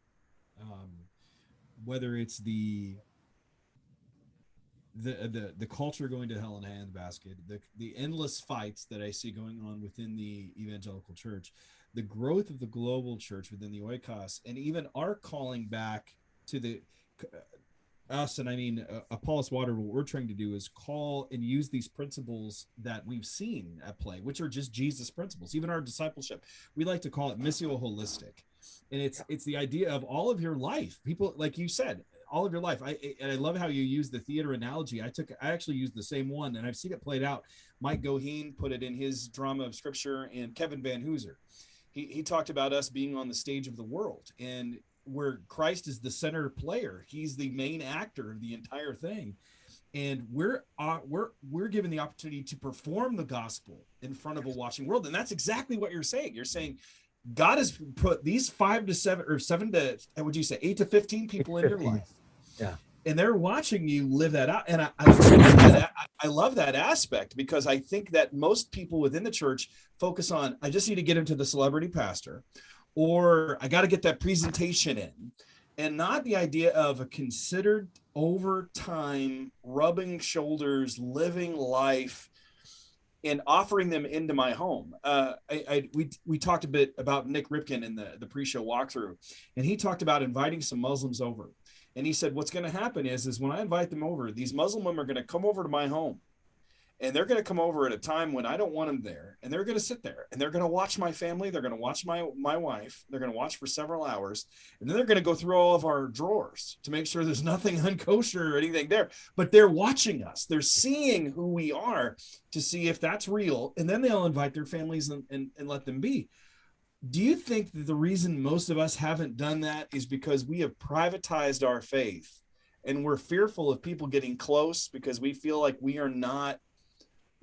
Whether it's the culture going to hell in a handbasket, the endless fights that I see going on within the evangelical church, the growth of the global church within the Oikos, and even our calling back to the us, and I mean Apollos Water, what we're trying to do is call and use these principles that we've seen at play, which are just Jesus principles. Even our discipleship, we like to call it missio holistic, and it's the idea of all of your life. People, like you said, all of your life. I love how you use the theater analogy. I actually used the same one, and I've seen it played out. Mike Goheen put it in his drama of scripture, and Kevin Van Hooser, he talked about us being on the stage of the world, and where Christ is the center player. He's the main actor of the entire thing. And we're given the opportunity to perform the gospel in front of a watching world. And that's exactly what you're saying. You're saying God has put these 5 to 7 or 7 to, would you say 8 to 15 people in your life. Yeah. And they're watching you live that out. And I love that aspect, because I think that most people within the church focus on, I just need to get into the celebrity pastor, or I got to get that presentation in, and not the idea of a considered, over time, rubbing shoulders, living life, and offering them into my home. We talked a bit about Nick Ripken in the pre-show walkthrough, and he talked about inviting some Muslims over. And he said, what's going to happen is when I invite them over, these Muslim women are going to come over to my home. And they're going to come over at a time when I don't want them there. And they're going to sit there and they're going to watch my family. They're going to watch my wife. They're going to watch for several hours. And then they're going to go through all of our drawers to make sure there's nothing unkosher or anything there. But they're watching us. They're seeing who we are to see if that's real. And then they'll invite their families and let them be. Do you think that the reason most of us haven't done that is because we have privatized our faith, and we're fearful of people getting close because we feel like we are not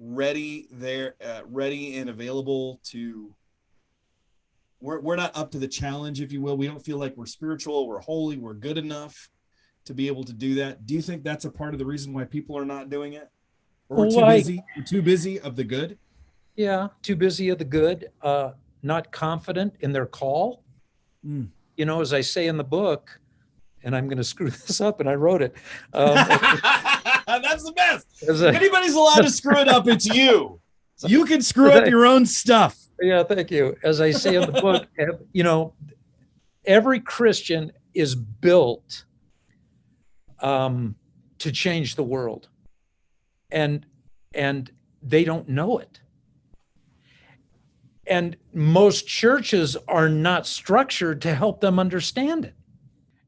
ready and available to, we're not up to the challenge, if you will. We don't feel like we're spiritual, we're holy, we're good enough to be able to do that. Do you think that's a part of the reason why people are not doing it? Or we're too busy of the good? Yeah, too busy of the good, not confident in their call. You know, as I say in the book, and I'm going to screw this up, and I wrote it. That's the best. If anybody's allowed to screw it up, it's you. You can screw up your own stuff. Yeah, thank you. As I say in the book, you know, every Christian is built to change the world, and they don't know it. And most churches are not structured to help them understand it.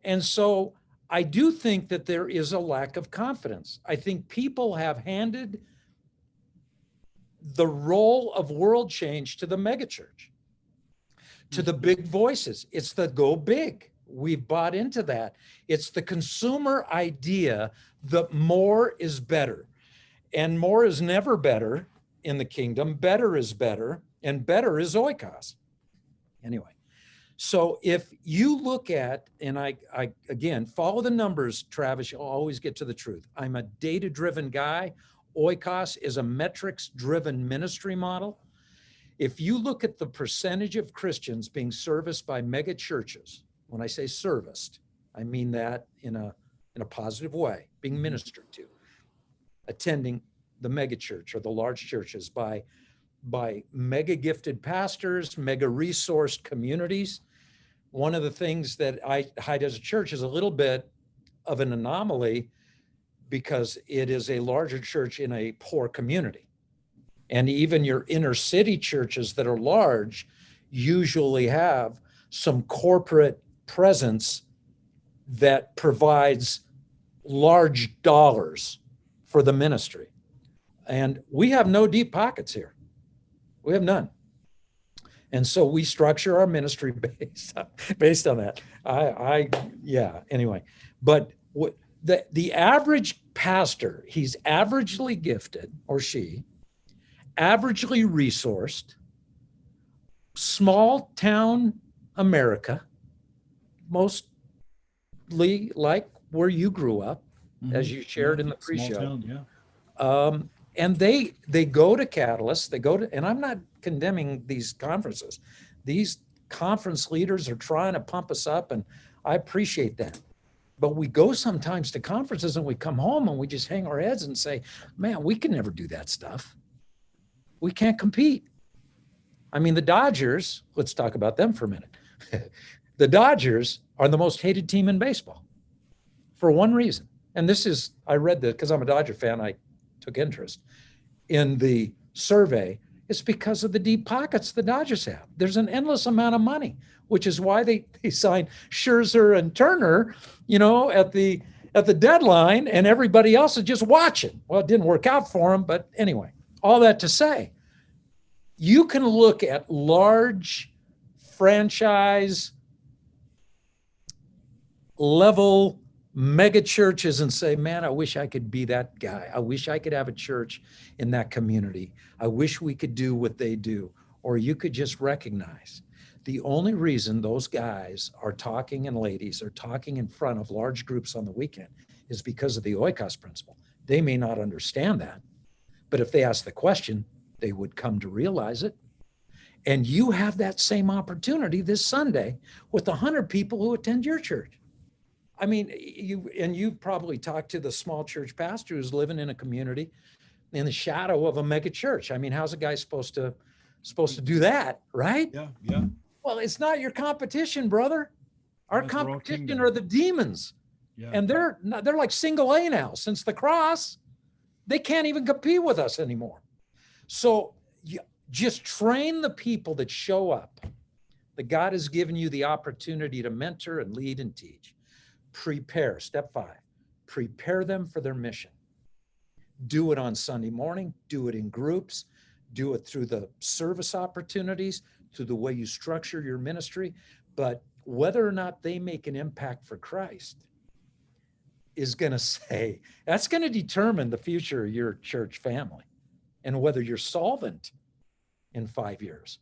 And so I do think that there is a lack of confidence. I think people have handed the role of world change to the megachurch, to the big voices. It's the go big. We've bought into that. It's the consumer idea that more is better. And more is never better in the kingdom. Better is better, and better is oikos. Anyway. So if you look at, and I again, follow the numbers, Travis, you'll always get to the truth. I'm a data-driven guy. Oikos is a metrics-driven ministry model. If you look at the percentage of Christians being serviced by mega churches, when I say serviced, I mean that in a positive way, being ministered to, attending the mega church or the large churches by mega gifted pastors, mega resourced communities. One of the things that High Desert Church is a little bit of an anomaly because it is a larger church in a poor community. And even your inner city churches that are large usually have some corporate presence that provides large dollars for the ministry. And we have no deep pockets here. We have none. And so we structure our ministry based on that. Anyway, but the average pastor, he's averagely gifted, or she, averagely resourced, small town America, mostly like where you grew up, as you shared in the pre-show. Town, and they go to Catalyst, and I'm not condemning these conferences. These conference leaders are trying to pump us up, and I appreciate that. But we go sometimes to conferences and we come home and we just hang our heads and say, man, we can never do that stuff. We can't compete. I mean, the Dodgers, let's talk about them for a minute. The Dodgers are the most hated team in baseball for one reason. And I read that because I'm a Dodger fan, I took interest in the survey. It's because of the deep pockets the Dodgers have. There's an endless amount of money, which is why they signed Scherzer and Turner, at the deadline, and everybody else is just watching. Well, it didn't work out for them, but anyway, all that to say, you can look at large franchise level mega churches and say, man, I wish I could be that guy. I wish I could have a church in that community. I wish we could do what they do. Or you could just recognize the only reason those guys are talking and ladies are talking in front of large groups on the weekend is because of the Oikos principle. They may not understand that, but if they ask the question, they would come to realize it. And you have that same opportunity this Sunday with 100 people who attend your church. I mean, you've probably talked to the small church pastor who's living in a community in the shadow of a mega church. I mean, how's a guy supposed to do that, right? Yeah. Well, it's not your competition, brother. Our competition are the demons. Yeah. And they're like single A now since the cross. They can't even compete with us anymore. So you just train the people that show up, that God has given you the opportunity to mentor and lead and teach. Prepare, step 5, prepare them for their mission. Do it on Sunday morning, do it in groups, do it through the service opportunities, through the way you structure your ministry. But whether or not they make an impact for Christ is going to that's going to determine the future of your church family and whether you're solvent in 5 years.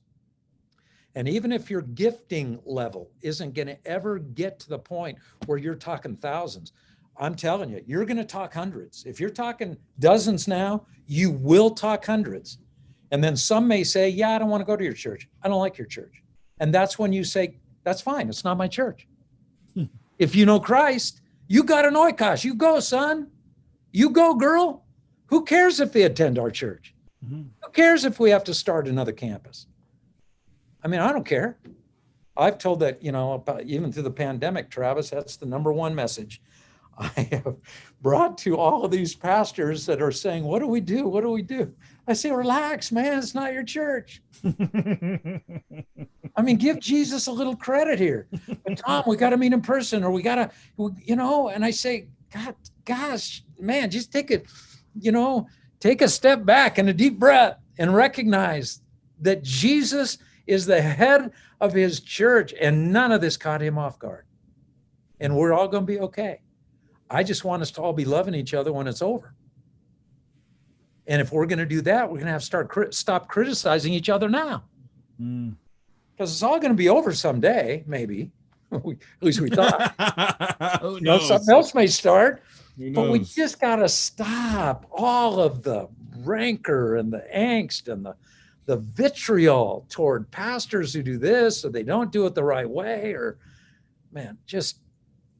And even if your gifting level isn't going to ever get to the point where you're talking thousands, I'm telling you, you're going to talk hundreds. If you're talking dozens now, you will talk hundreds. And then some may say, yeah, I don't want to go to your church. I don't like your church. And that's when you say, that's fine. It's not my church. If you know Christ, you got an oikos. You go, son. You go, girl. Who cares if they attend our church? Mm-hmm. Who cares if we have to start another campus? I mean, I don't care. I've told that, about, even through the pandemic, Travis, that's the number one message I have brought to all of these pastors that are saying, what do we do? What do we do? I say, relax, man. It's not your church. I mean, give Jesus a little credit here. But Tom, we got to meet in person, or we got to, and I say, gosh, man, just take a step back and a deep breath and recognize that Jesus is the head of his church, and none of this caught him off guard. And we're all going to be okay. I just want us to all be loving each other when it's over. And if we're going to do that, we're going to have to stop criticizing each other now. Because it's all going to be over someday, maybe. At least we thought. Something else may start. But we just got to stop all of the rancor and the angst and the vitriol toward pastors who do this, or they don't do it the right way, or, man, just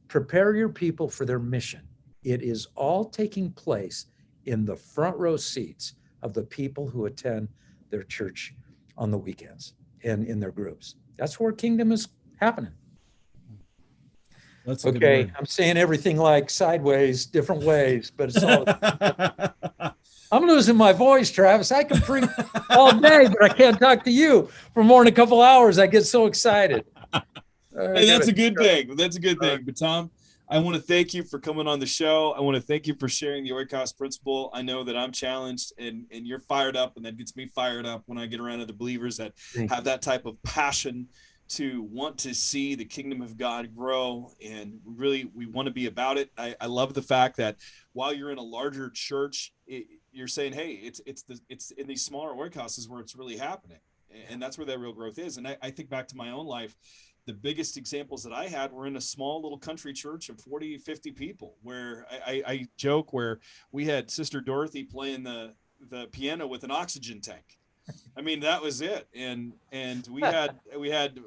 prepare your people for their mission. It is all taking place in the front row seats of the people who attend their church on the weekends and in their groups. That's where kingdom is happening. That's okay. I'm saying everything like sideways, different ways, but it's all. I'm losing my voice, Travis. I can preach all day, but I can't talk to you for more than a couple hours. I get so excited. Hey, that's a good thing. That's a good thing. But Tom, I want to thank you for coming on the show. I want to thank you for sharing the Oikos principle. I know that I'm challenged and you're fired up, and that gets me fired up when I get around other believers that have that type of passion to want to see the kingdom of God grow. And really, we want to be about it. I love the fact that while you're in a larger church, you're saying, hey, it's in these smaller Oikoses where it's really happening. And that's where that real growth is. And I think back to my own life. The biggest examples that I had were in a small little country church of 40, 50 people, where I joke where we had Sister Dorothy playing the piano with an oxygen tank. I mean, that was it. And we had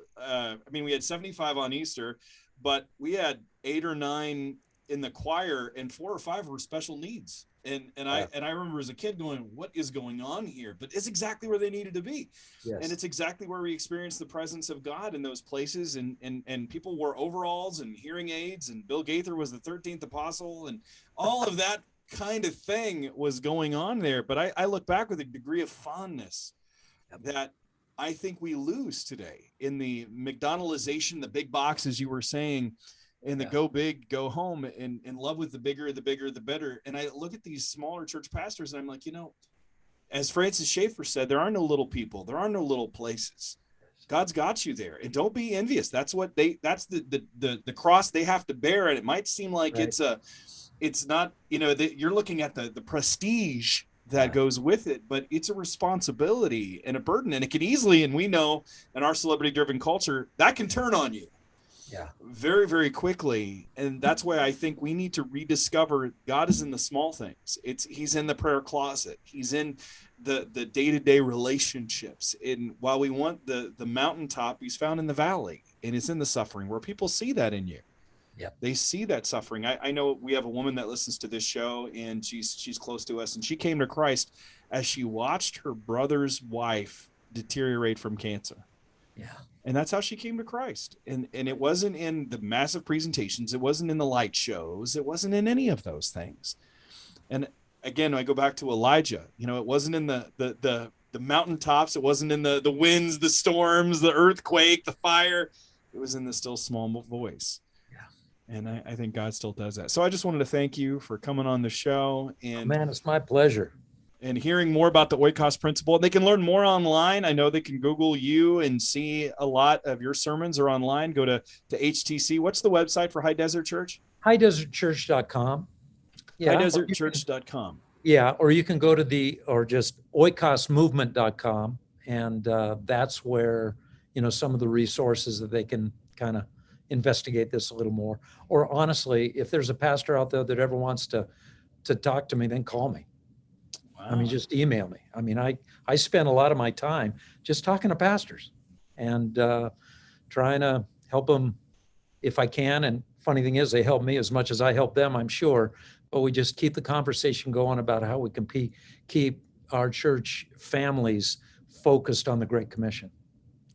75 on Easter, but we had 8 or 9 in the choir, and 4 or 5 were special needs. And I remember as a kid going, what is going on here? But it's exactly where they needed to be. Yes. And it's exactly where we experienced the presence of God in those places. And people wore overalls and hearing aids, and Bill Gaither was the 13th apostle, and all of that kind of thing was going on there. But I look back with a degree of fondness that I think we lose today in the McDonaldization, the big box, as you were saying, and the go big, go home, and in love with the bigger, the better. And I look at these smaller church pastors, and I'm like, as Francis Schaeffer said, there are no little people. There are no little places. God's got you there, and don't be envious. That's the cross they have to bear. And it might seem like it's not, you're looking at the prestige that goes with it, but it's a responsibility and a burden. And it can easily, and we know in our celebrity driven culture, that can turn on you. Yeah, very, very quickly. And that's why I think we need to rediscover God is in the small things. He's in the prayer closet. He's in the day-to-day relationships. And while we want the mountaintop, he's found in the valley, and it's in the suffering where people see that in you. Yeah, they see that suffering. I know we have a woman that listens to this show, and she's close to us, and she came to Christ as she watched her brother's wife deteriorate from cancer. Yeah. And that's how she came to Christ. And it wasn't in the massive presentations. It wasn't in the light shows. It wasn't in any of those things. And again, I go back to Elijah. It wasn't in the mountaintops. It wasn't in the winds, the storms, the earthquake, the fire. It was in the still small voice. Yeah. And I think God still does that. So I just wanted to thank you for coming on the show. And man, it's my pleasure. And hearing more about the Oikos principle. They can learn more online. I know they can Google you and see a lot of your sermons are online. Go to HTC. What's the website for High Desert Church? highdesertchurch.com. Yeah, highdesertchurch.com. Yeah, or you can go to just oikosmovement.com, and that's where, some of the resources that they can kind of investigate this a little more. Or honestly, if there's a pastor out there that ever wants to talk to me, then call me. Wow. I mean, just email me. I mean, I spend a lot of my time just talking to pastors and trying to help them if I can. And funny thing is, they help me as much as I help them, I'm sure. But we just keep the conversation going about how we can keep our church families focused on the Great Commission.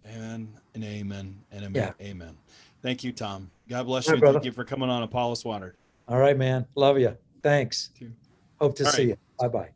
Amen and amen and amen. Yeah. Amen. Thank you, Tom. God bless you. Thank you for coming on Apollos Watered. All right, man. Love you. Thanks. Hope to see you. Bye-bye.